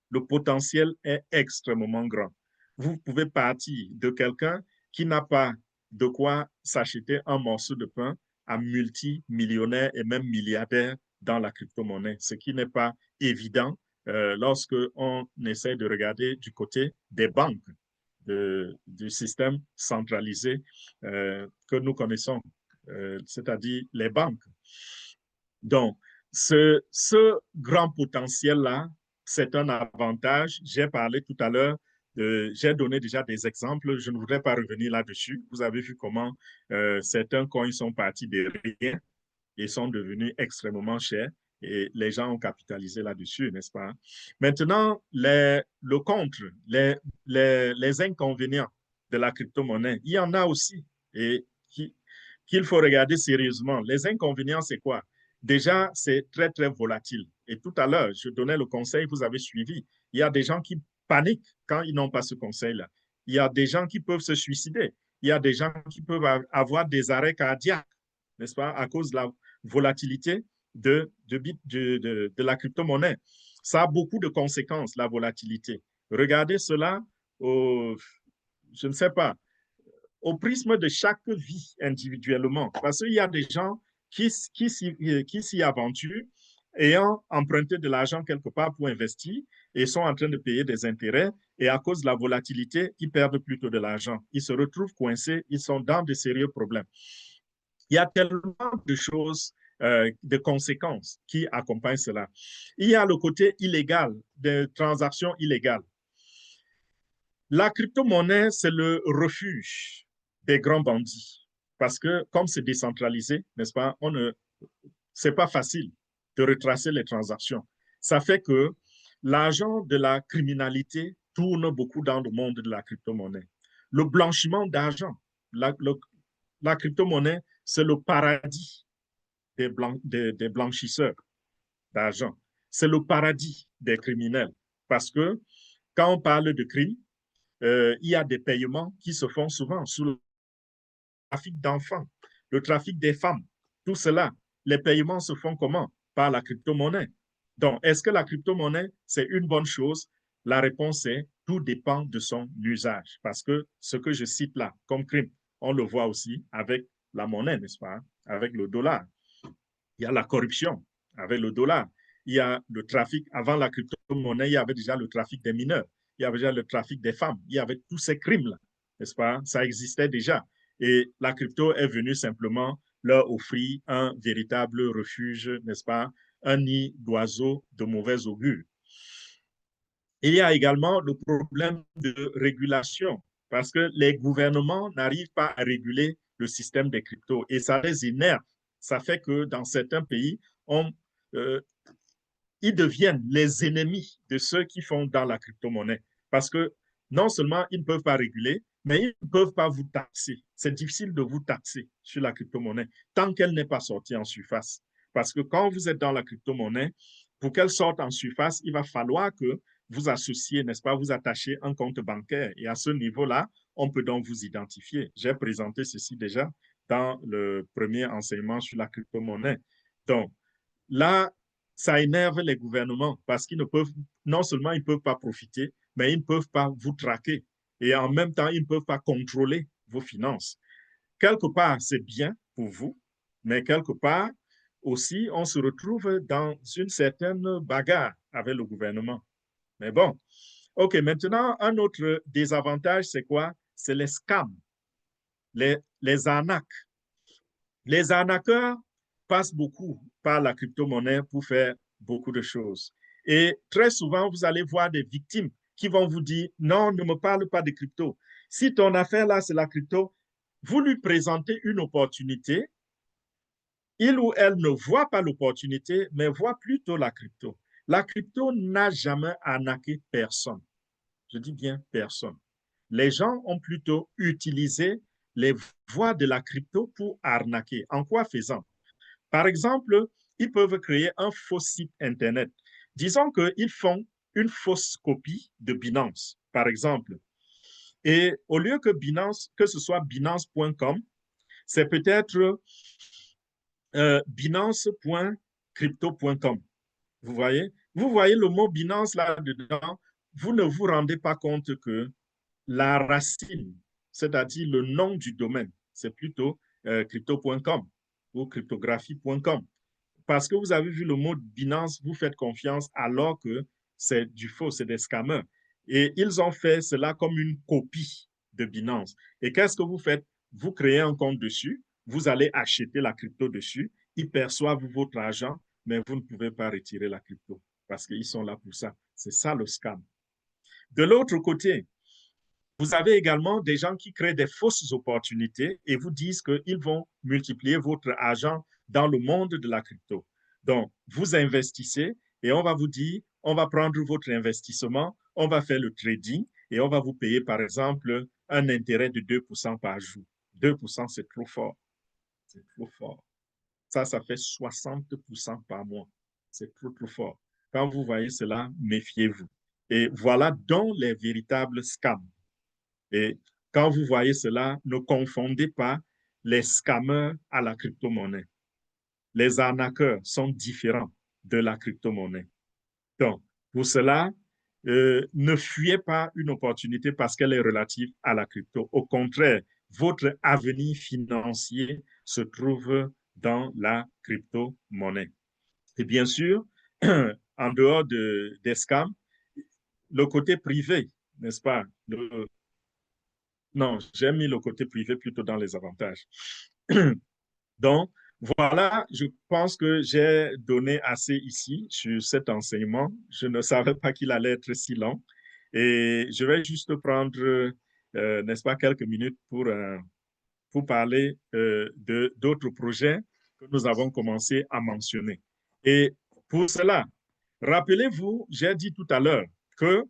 Le potentiel est extrêmement grand. Vous pouvez partir de quelqu'un qui n'a pas de quoi s'acheter un morceau de pain à multimillionnaire et même milliardaire dans la crypto-monnaie, ce qui n'est pas évident lorsque on essaie de regarder du côté des banques, du système centralisé que nous connaissons, c'est-à-dire les banques. Donc, ce grand potentiel-là, c'est un avantage. J'ai parlé tout à l'heure, j'ai donné déjà des exemples. Je ne voudrais pas revenir là-dessus. Vous avez vu comment certains coins sont partis de rien et sont devenus extrêmement chers. Et les gens ont capitalisé là-dessus, n'est-ce pas? Maintenant, le contre, les inconvénients de la crypto-monnaie, il y en a aussi et qu'il faut regarder sérieusement. Les inconvénients, c'est quoi? Déjà, c'est très, très volatile. Et tout à l'heure, je donnais le conseil, vous avez suivi. Il y a des gens qui paniquent quand ils n'ont pas ce conseil-là. Il y a des gens qui peuvent se suicider. Il y a des gens qui peuvent avoir des arrêts cardiaques, n'est-ce pas, à cause de la volatilité de la crypto-monnaie. Ça a beaucoup de conséquences, la volatilité. Regardez cela, je ne sais pas, au prisme de chaque vie individuellement. Parce qu'il y a des gens qui s'y aventurent ayant emprunté de l'argent quelque part pour investir et sont en train de payer des intérêts. Et à cause de la volatilité, ils perdent plutôt de l'argent. Ils se retrouvent coincés, ils sont dans de sérieux problèmes. Il y a tellement de choses, de conséquences qui accompagnent cela. Il y a le côté illégal, des transactions illégales. La crypto-monnaie, c'est le refuge des grands bandits. Parce que comme c'est décentralisé, n'est-ce pas, c'est pas facile de retracer les transactions. Ça fait que l'argent de la criminalité tourne beaucoup dans le monde de la crypto-monnaie. Le blanchiment d'argent, la crypto-monnaie, c'est le paradis des blanchisseurs d'argent. C'est le paradis des criminels. Parce que quand on parle de crime, il y a des paiements qui se font souvent sous le trafic d'enfants, le trafic des femmes, tout cela. Les paiements se font comment? Par la crypto-monnaie. Donc, est-ce que la crypto-monnaie, c'est une bonne chose? La réponse est tout dépend de son usage. Parce que ce que je cite là comme crime, on le voit aussi avec la monnaie, n'est-ce pas? Avec le dollar. Il y a la corruption avec le dollar. Il y a le trafic. Avant la crypto-monnaie, il y avait déjà le trafic des mineurs. Il y avait déjà le trafic des femmes. Il y avait tous ces crimes-là, n'est-ce pas? Ça existait déjà. Et la crypto est venue simplement leur offrir un véritable refuge, n'est-ce pas? Un nid d'oiseaux de mauvais augure. Il y a également le problème de régulation parce que les gouvernements n'arrivent pas à réguler le système des cryptos et ça les énerve. Ça fait que dans certains pays, ils deviennent les ennemis de ceux qui font dans la crypto-monnaie parce que non seulement ils ne peuvent pas réguler, mais ils ne peuvent pas vous taxer. C'est difficile de vous taxer sur la crypto-monnaie tant qu'elle n'est pas sortie en surface. Parce que quand vous êtes dans la crypto-monnaie, pour qu'elle sorte en surface, il va falloir que vous associez, n'est-ce pas, vous attachez un compte bancaire. Et à ce niveau-là, on peut donc vous identifier. J'ai présenté ceci déjà dans le premier enseignement sur la crypto-monnaie. Donc, là, ça énerve les gouvernements parce qu'ils ne peuvent, non seulement ils ne peuvent pas profiter, mais ils ne peuvent pas vous traquer. Et en même temps, ils ne peuvent pas contrôler vos finances. Quelque part, c'est bien pour vous, mais quelque part aussi, on se retrouve dans une certaine bagarre avec le gouvernement. Mais bon, OK, maintenant, un autre désavantage, c'est quoi? C'est les scams, les arnaques. Les arnaqueurs passent beaucoup par la crypto-monnaie pour faire beaucoup de choses. Et très souvent, vous allez voir des victimes qui vont vous dire, non, ne me parle pas de crypto. Si ton affaire là, c'est la crypto, vous lui présentez une opportunité, il ou elle ne voit pas l'opportunité, mais voit plutôt la crypto. La crypto n'a jamais arnaqué personne. Je dis bien personne. Les gens ont plutôt utilisé les voies de la crypto pour arnaquer. En quoi faisant? Par exemple, ils peuvent créer un faux site Internet. Disons qu'ils font une fausse copie de Binance, par exemple. Et au lieu que Binance, que ce soit binance.com, c'est peut-être binance.crypto.com. Vous voyez? Vous voyez le mot Binance là-dedans, vous ne vous rendez pas compte que la racine, c'est-à-dire le nom du domaine, c'est plutôt crypto.com ou cryptographie.com. Parce que vous avez vu le mot Binance, vous faites confiance alors que c'est du faux, c'est des scammers. Et ils ont fait cela comme une copie de Binance. Et qu'est-ce que vous faites? Vous créez un compte dessus, vous allez acheter la crypto dessus, ils perçoivent votre argent, mais vous ne pouvez pas retirer la crypto parce qu'ils sont là pour ça. C'est ça le scam. De l'autre côté, vous avez également des gens qui créent des fausses opportunités et vous disent qu'ils vont multiplier votre argent dans le monde de la crypto. Donc, vous investissez et on va vous dire, on va prendre votre investissement, on va faire le trading et on va vous payer, par exemple, un intérêt de 2% par jour. 2%, c'est trop fort. C'est trop fort. Ça fait 60% par mois. C'est trop, trop fort. Quand vous voyez cela, méfiez-vous. Et voilà donc les véritables scams. Et quand vous voyez cela, ne confondez pas les scammers à la crypto-monnaie. Les arnaqueurs sont différents de la crypto-monnaie. Donc, pour cela, ne fuyez pas une opportunité parce qu'elle est relative à la crypto. Au contraire, votre avenir financier se trouve dans la crypto-monnaie. Et bien sûr, en dehors des scams, le côté privé, n'est-ce pas? Non, j'ai mis le côté privé plutôt dans les avantages. Donc, voilà, je pense que j'ai donné assez ici sur cet enseignement. Je ne savais pas qu'il allait être si long. Et je vais juste prendre, n'est-ce pas, quelques minutes pour parler d'autres projets que nous avons commencé à mentionner. Et pour cela, rappelez-vous, j'ai dit tout à l'heure que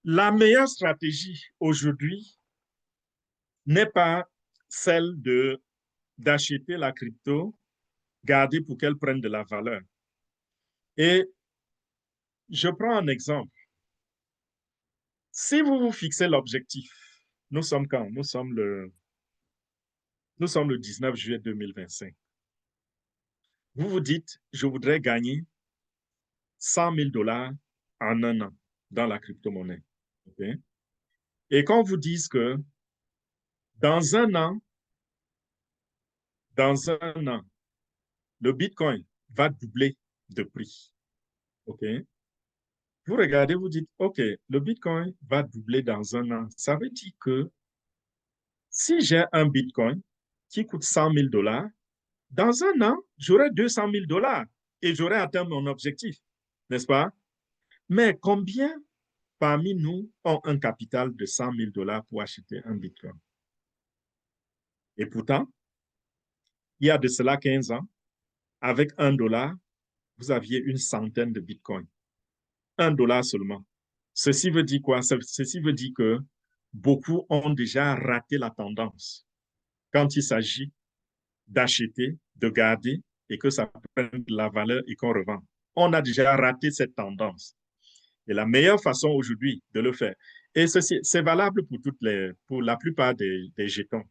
la meilleure stratégie aujourd'hui n'est pas celle d'acheter la crypto, garder pour qu'elle prenne de la valeur. Et je prends un exemple. Si vous vous fixez l'objectif, nous sommes quand? Nous sommes le 19 juillet 2025. Vous vous dites, je voudrais gagner 100 000 $ en un an dans la crypto-monnaie. Okay? Et qu'on vous dise que dans un an, le Bitcoin va doubler de prix. OK? Vous regardez, vous dites, OK, le Bitcoin va doubler dans un an. Ça veut dire que si j'ai un Bitcoin qui coûte 100 000 $, dans un an, j'aurai 200 000 $ et j'aurai atteint mon objectif, n'est-ce pas? Mais combien parmi nous ont un capital de 100 000 $ pour acheter un Bitcoin? Et pourtant, il y a de cela 15 ans, avec $1, vous aviez une centaine de Bitcoins. $1 seulement. Ceci veut dire quoi? Ceci veut dire que beaucoup ont déjà raté la tendance quand il s'agit d'acheter, de garder et que ça prenne de la valeur et qu'on revend. On a déjà raté cette tendance. Et la meilleure façon aujourd'hui de le faire, et c'est valable pour la plupart des jetons,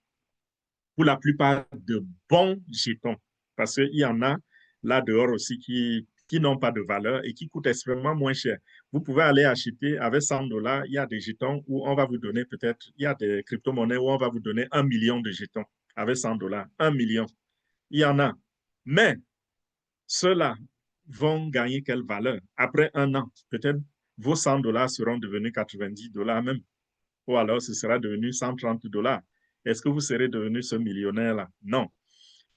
pour la plupart de bons jetons, parce qu'il y en a là dehors aussi qui n'ont pas de valeur et qui coûtent extrêmement moins cher. Vous pouvez aller acheter avec 100 $, il y a des jetons où on va vous donner peut-être, il y a des crypto-monnaies où on va vous donner 1 million de jetons avec 100 $, 1 million. Il y en a. Mais ceux-là vont gagner quelle valeur? Après un an, peut-être vos 100 $ seront devenus 90 $ même. Ou alors ce sera devenu 130 $. Est-ce que vous serez devenu ce millionnaire-là? Non.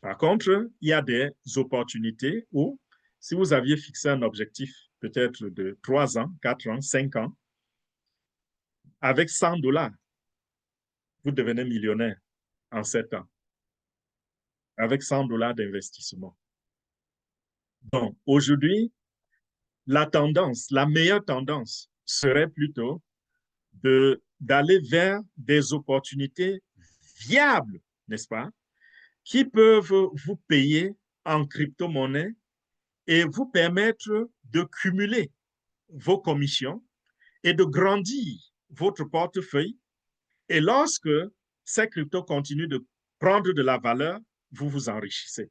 Par contre, il y a des opportunités où, si vous aviez fixé un objectif peut-être de 3 ans, 4 ans, 5 ans, avec 100 $, vous devenez millionnaire en 7 ans, avec 100 $ d'investissement. Donc, aujourd'hui, la tendance, la meilleure tendance serait plutôt d'aller vers des opportunités viables, n'est-ce pas, qui peuvent vous payer en crypto-monnaie et vous permettre de cumuler vos commissions et de grandir votre portefeuille. Et lorsque ces cryptos continuent de prendre de la valeur, vous vous enrichissez.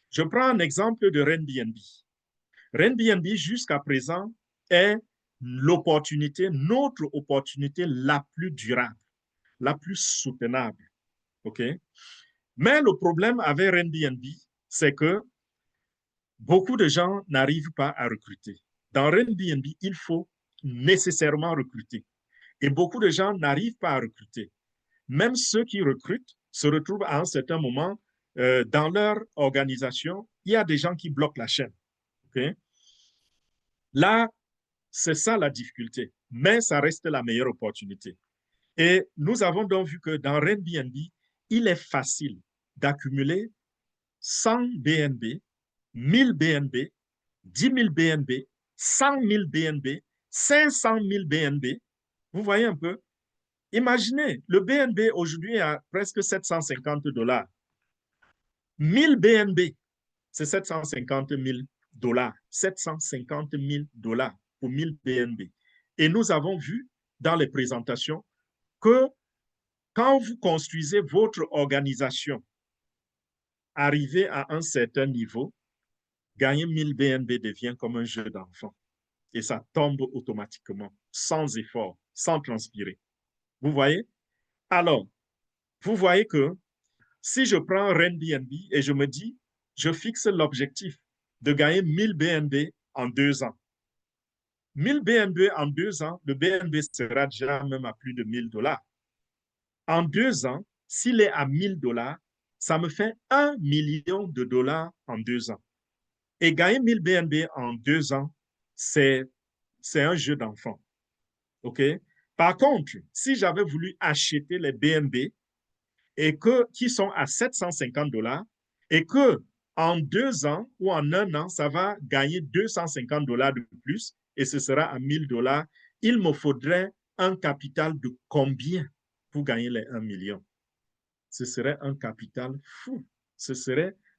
Je prends un exemple de Airbnb. Airbnb, jusqu'à présent, est l'opportunité, notre opportunité la plus durable, la plus soutenable. OK? Mais le problème avec Airbnb, c'est que beaucoup de gens n'arrivent pas à recruter. Dans Airbnb, il faut nécessairement recruter. Et beaucoup de gens n'arrivent pas à recruter. Même ceux qui recrutent se retrouvent à un certain moment dans leur organisation, il y a des gens qui bloquent la chaîne. Okay? Là, c'est ça la difficulté, mais ça reste la meilleure opportunité. Et nous avons donc vu que dans Airbnb, il est facile d'accumuler 100 BNB, 1000 BNB, 10 000 BNB, 100 000 BNB, 500 000 BNB. Vous voyez un peu? Imaginez, le BNB aujourd'hui est à presque 750 $. 1000 BNB, c'est 750 000 $. 750 000 $ pour 1000 BNB. Et nous avons vu dans les présentations que quand vous construisez votre organisation, arrivez à un certain niveau, gagner 1000 BNB devient comme un jeu d'enfant. Et ça tombe automatiquement, sans effort, sans transpirer. Vous voyez? Alors, vous voyez que si je prends Airbnb et je me dis, je fixe l'objectif de gagner 1000 BNB en 2 ans. 1000 BNB en 2 ans, le BNB sera déjà même à plus de 1000 $. En 2 ans, s'il est à 1000 $, ça me fait 1 million de dollars en 2 ans. Et gagner 1000 BNB en 2 ans, c'est un jeu d'enfant. OK? Par contre, si j'avais voulu acheter les BNB et qui sont à 750 $ et que en 2 ans ou en un an, ça va gagner 250 $ de plus et ce sera à 1000 $, il me faudrait un capital de combien pour gagner les 1 million? Ce serait un capital fou.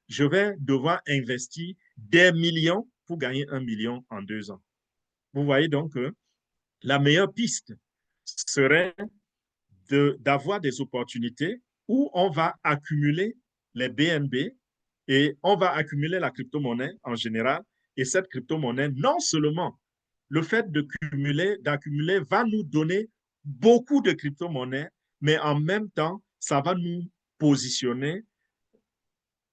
Je vais devoir investir des millions pour gagner 1 million en 2 ans. Vous voyez donc que la meilleure piste serait d'avoir des opportunités où on va accumuler les BNB et on va accumuler la crypto-monnaie en général. Et cette crypto-monnaie, non seulement le fait d'accumuler va nous donner beaucoup de crypto-monnaies, mais en même temps, ça va nous positionner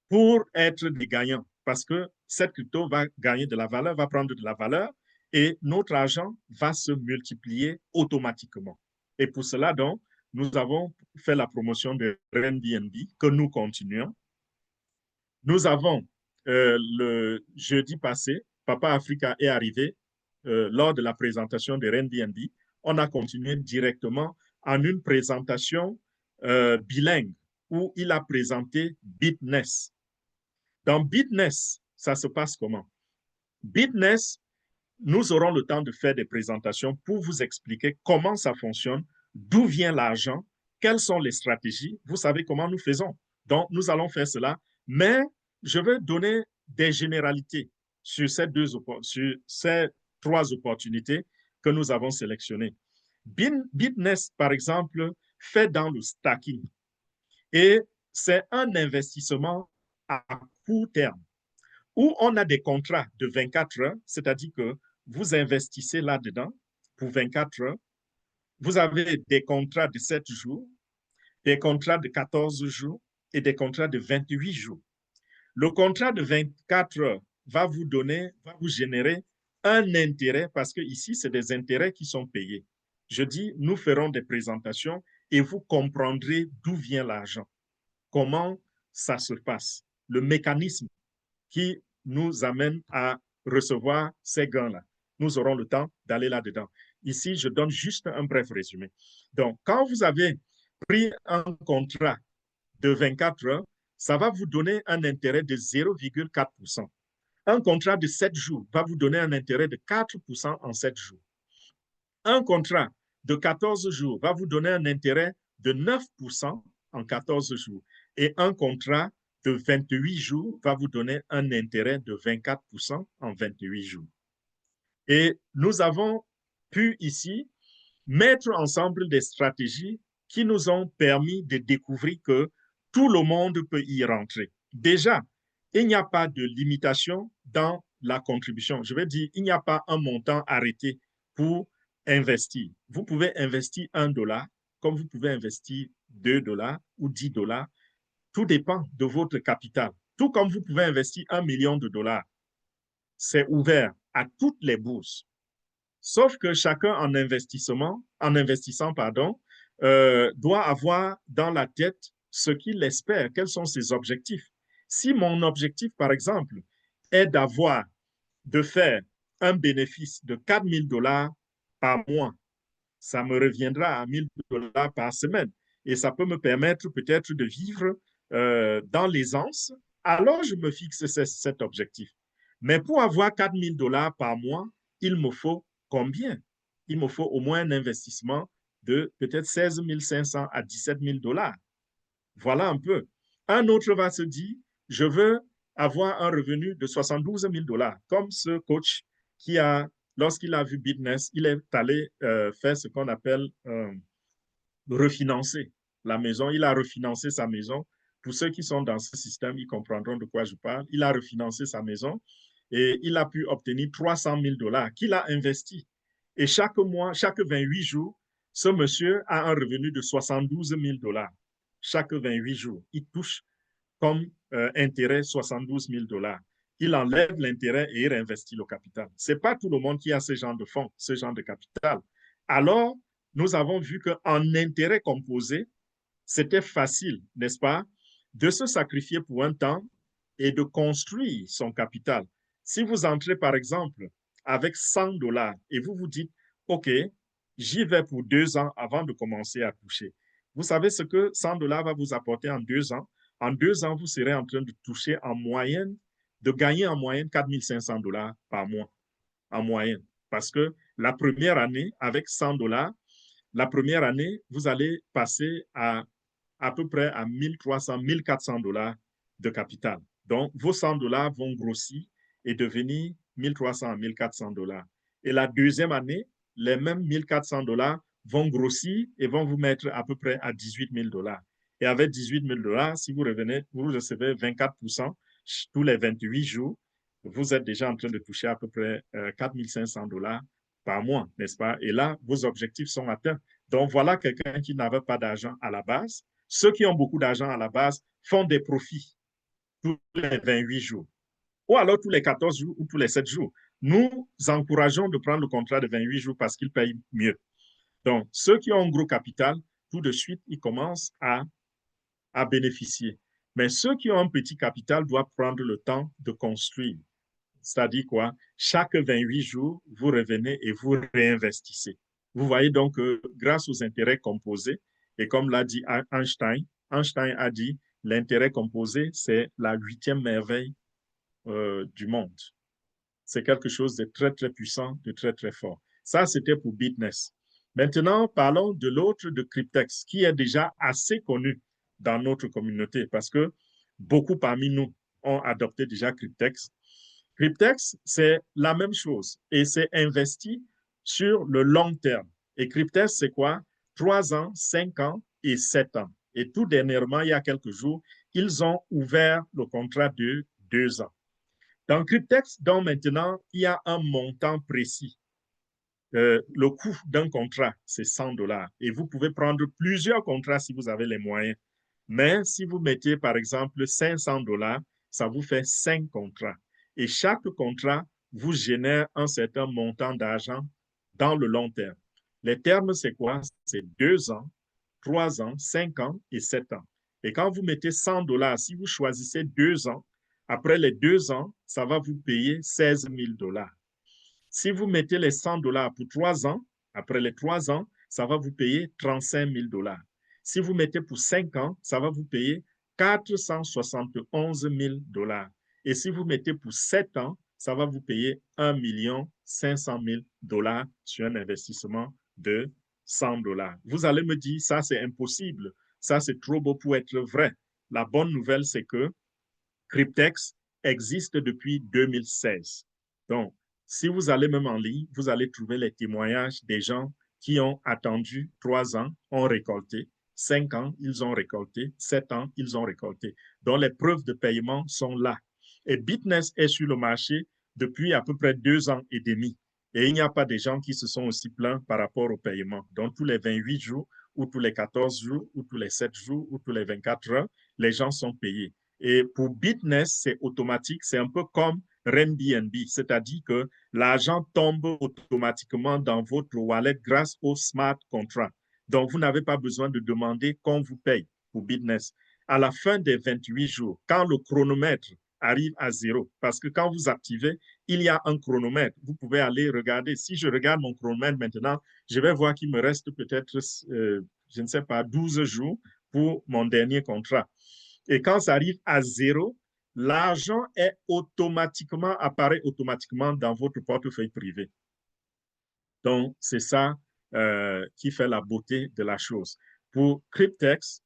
pour être des gagnants parce que cette crypto va gagner de la valeur, va prendre de la valeur et notre argent va se multiplier automatiquement. Et pour cela, donc, nous avons fait la promotion de RenBNB que nous continuons. Nous avons, le jeudi passé, Papa Africa est arrivé lors de la présentation de RenBNB. On a continué directement en une présentation bilingue où il a présenté Bitness. Dans Bitness, ça se passe comment? Bitness, nous aurons le temps de faire des présentations pour vous expliquer comment ça fonctionne, d'où vient l'argent, quelles sont les stratégies. Vous savez comment nous faisons. Donc, nous allons faire cela, mais je vais donner des généralités sur ces trois opportunités que nous avons sélectionnées. Bitness, par exemple, fait dans le stacking et c'est un investissement à court terme où on a des contrats de 24 heures, c'est-à-dire que vous investissez là-dedans pour 24 heures. Vous avez des contrats de 7 jours, des contrats de 14 jours et des contrats de 28 jours. Le contrat de 24 heures va vous générer un intérêt parce que ici, c'est des intérêts qui sont payés. Je dis, nous ferons des présentations et vous comprendrez d'où vient l'argent, comment ça se passe, le mécanisme qui nous amène à recevoir ces gains-là. Nous aurons le temps d'aller là-dedans. Ici, je donne juste un bref résumé. Donc, quand vous avez pris un contrat de 24 heures, ça va vous donner un intérêt de 0,4%. Un contrat de 7 jours va vous donner un intérêt de 4% en 7 jours. Un contrat de 14 jours va vous donner un intérêt de 9% en 14 jours. Et un contrat de 28 jours va vous donner un intérêt de 24% en 28 jours. Et nous avons pu ici mettre ensemble des stratégies qui nous ont permis de découvrir que tout le monde peut y rentrer. Déjà, il n'y a pas de limitation dans la contribution. Je veux dire, il n'y a pas un montant arrêté pour investir. Vous pouvez investir $1 comme vous pouvez investir $2 ou $10. Tout dépend de votre capital. Tout comme vous pouvez investir $1 million. C'est ouvert à toutes les bourses. Sauf que chacun en investissant, doit avoir dans la tête ce qu'il espère, quels sont ses objectifs. Si mon objectif, par exemple, est de faire un bénéfice de $4 000 par mois, ça me reviendra à $1 000 par semaine. Et ça peut me permettre peut-être de vivre dans l'aisance. Alors, je me fixe cet objectif. Mais pour avoir $4 000 par mois, il me faut combien? Il me faut au moins un investissement de peut-être 16 500 à 17 000 $. Voilà un peu. Un autre va se dire, je veux avoir un revenu de 72 000 $, comme ce coach qui a, lorsqu'il a vu Bitness, il est allé faire ce qu'on appelle refinancer la maison. Il a refinancé sa maison. Pour ceux qui sont dans ce système, ils comprendront de quoi je parle. Il a refinancé sa maison et il a pu obtenir 300 000 $ qu'il a investi. Et chaque mois, chaque 28 jours, ce monsieur a un revenu de 72 000 $. Chaque 28 jours, il touche comme intérêt 72 000 $. Il enlève l'intérêt et il réinvestit le capital. Ce n'est pas tout le monde qui a ce genre de fonds, ce genre de capital. Alors, nous avons vu qu'en intérêt composé, c'était facile, n'est-ce pas, de se sacrifier pour un temps et de construire son capital. Si vous entrez, par exemple, avec 100 $ et vous vous dites, OK, j'y vais pour 2 ans avant de commencer à toucher. Vous savez ce que 100 $ va vous apporter en 2 ans? En 2 ans, vous serez en train de toucher en moyenne, de gagner en moyenne 4 500 $ par mois, en moyenne. Parce que la première année, avec 100 $, la première année, vous allez passer à peu près à 1300, 1400 $ de capital. Donc, vos 100 $ vont grossir et devenir 1300 à 1400 $. Et la deuxième année, les mêmes 1400 $ vont grossir et vont vous mettre à peu près à 18 000 $. Et avec 18 000 $, si vous revenez, vous recevez 24% tous les 28 jours. Vous êtes déjà en train de toucher à peu près 4 500 $ par mois, n'est-ce pas? Et là, vos objectifs sont atteints. Donc, voilà quelqu'un qui n'avait pas d'argent à la base. Ceux qui ont beaucoup d'argent à la base font des profits tous les 28 jours, ou alors tous les 14 jours ou tous les 7 jours. Nous encourageons de prendre le contrat de 28 jours parce qu'ils payent mieux. Donc, ceux qui ont un gros capital, tout de suite, ils commencent à bénéficier. Mais ceux qui ont un petit capital doivent prendre le temps de construire. C'est-à-dire quoi? Chaque 28 jours, vous revenez et vous réinvestissez. Vous voyez donc que grâce aux intérêts composés, et comme l'a dit Einstein, Einstein a dit l'intérêt composé, c'est la 8e merveille du monde. C'est quelque chose de très, très puissant, de très, très fort. Ça, c'était pour Bitness. Maintenant, parlons de l'autre de Cryptex, qui est déjà assez connu dans notre communauté parce que beaucoup parmi nous ont adopté déjà Cryptex. Cryptex, c'est la même chose et c'est investi sur le long terme. Et Cryptex, c'est quoi? 3 ans, 5 ans et 7 ans. Et tout dernièrement, il y a quelques jours, ils ont ouvert le contrat de 2 ans. Dans Cryptex, donc maintenant, il y a un montant précis. Le coût d'un contrat, c'est 100 $ et vous pouvez prendre plusieurs contrats si vous avez les moyens. Mais si vous mettez, par exemple, 500 $, ça vous fait 5 contrats. Et chaque contrat vous génère un certain montant d'argent dans le long terme. Les termes, c'est quoi? C'est 2 ans, 3 ans, 5 ans et 7 ans. Et quand vous mettez 100 $, si vous choisissez 2 ans, après les 2 ans, ça va vous payer 16 000 $. Si vous mettez les 100 $ pour 3 ans, après les 3 ans, ça va vous payer 35 000 $. Si vous mettez pour 5 ans, ça va vous payer 471 000 $. Et si vous mettez pour 7 ans, ça va vous payer 1 500 000 $ sur un investissement de 100 $. Vous allez me dire, ça c'est impossible, ça c'est trop beau pour être vrai. La bonne nouvelle, c'est que Cryptex existe depuis 2016. Donc, si vous allez même en ligne, vous allez trouver les témoignages des gens qui ont attendu 3 ans, ont récolté, 5 ans, ils ont récolté, 7 ans, ils ont récolté. Donc, les preuves de paiement sont là. Et Bitness est sur le marché depuis à peu près 2 ans et demi. Et il n'y a pas de gens qui se sont aussi plaints par rapport au paiement. Donc, tous les 28 jours, ou tous les 14 jours, ou tous les 7 jours, ou tous les 24 heures, les gens sont payés. Et pour Bitness, c'est automatique, c'est un peu comme Renminbi, c'est-à-dire que l'argent tombe automatiquement dans votre wallet grâce au smart contract. Donc, vous n'avez pas besoin de demander qu'on vous paye pour Bitness. À la fin des 28 jours, quand le chronomètre arrive à 0, parce que quand vous activez, il y a un chronomètre. Vous pouvez aller regarder. Si je regarde mon chronomètre maintenant, je vais voir qu'il me reste peut-être, je ne sais pas, 12 jours pour mon dernier contrat. Et quand ça arrive à 0, l'argent est automatiquement, apparaît automatiquement dans votre portefeuille privé. Donc, c'est ça qui fait la beauté de la chose. Pour Cryptex,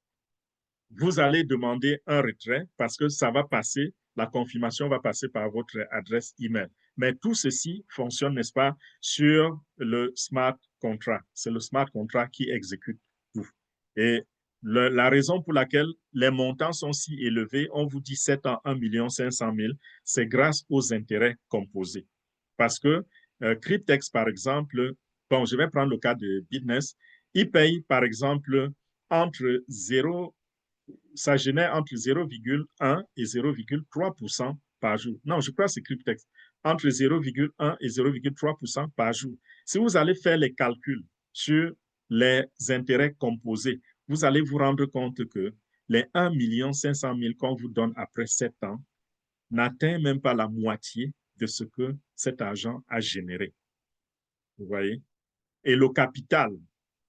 vous allez demander un retrait parce que ça va passer, la confirmation va passer par votre adresse email. Mais tout ceci fonctionne, n'est-ce pas, sur le smart contract. C'est le smart contract qui exécute tout. Et la raison pour laquelle les montants sont si élevés, on vous dit 7 ans, 1 500 000, c'est grâce aux intérêts composés. Parce que Cryptex, par exemple, bon, je vais prendre le cas de Bitness, il paye, par exemple, entre 0, ça génère entre 0,1 et 0,3% par jour. Non, je crois que c'est Cryptex. Entre 0,1 et 0,3% par jour. Si vous allez faire les calculs sur les intérêts composés, vous allez vous rendre compte que les 1 500 000 qu'on vous donne après 7 ans n'atteint même pas la moitié de ce que cet argent a généré. Vous voyez? Et le capital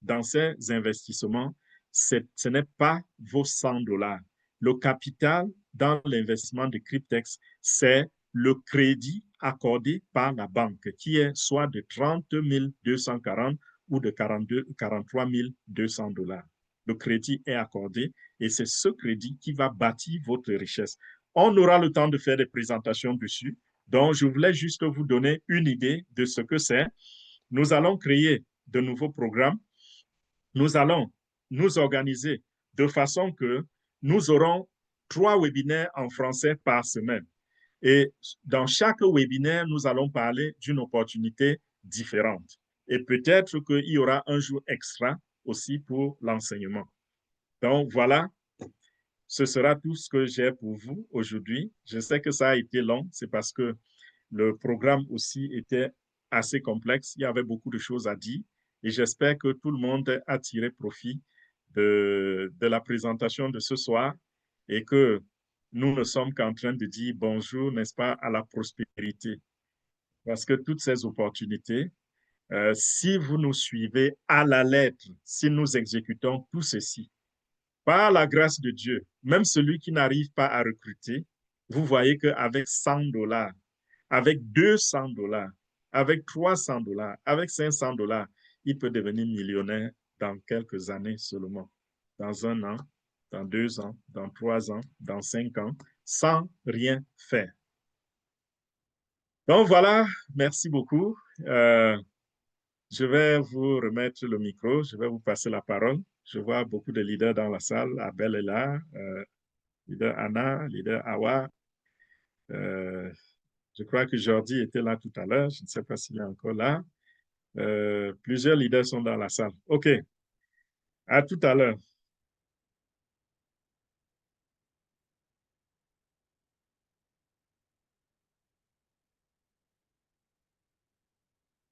dans ces investissements, ce n'est pas vos 100 $. Le capital dans l'investissement de Cryptex, c'est le crédit accordé par la banque, qui est soit de 30 240 ou de 43 200 $. Le crédit est accordé et c'est ce crédit qui va bâtir votre richesse. On aura le temps de faire des présentations dessus. Donc, je voulais juste vous donner une idée de ce que c'est. Nous allons créer de nouveaux programmes nous allons nous organiser de façon que nous aurons 3 webinaires en français par semaine. Et dans chaque webinaire, nous allons parler d'une opportunité différente. Et peut-être qu'il y aura un jour extra aussi pour l'enseignement. Donc, voilà, ce sera tout ce que j'ai pour vous aujourd'hui. Je sais que ça a été long, c'est parce que le programme aussi était assez complexe. Il y avait beaucoup de choses à dire et j'espère que tout le monde a tiré profit de la présentation de ce soir et que nous ne sommes qu'en train de dire bonjour, n'est-ce pas, à la prospérité. Parce que toutes ces opportunités, si vous nous suivez à la lettre, si nous exécutons tout ceci, par la grâce de Dieu, même celui qui n'arrive pas à recruter, vous voyez qu'avec 100 $, avec 200 $, avec 300 $, avec 500 $, il peut devenir millionnaire dans quelques années seulement. Dans 1 an, dans 2 ans, dans 3 ans, dans 5 ans, sans rien faire. Donc voilà, merci beaucoup. Je vais vous remettre le micro, je vais vous passer la parole. Je vois beaucoup de leaders dans la salle. Abel est là, leader Anna, leader Awa. Je crois que Jordi était là tout à l'heure. Je ne sais pas s'il est encore là. Plusieurs leaders sont dans la salle. OK. À tout à l'heure.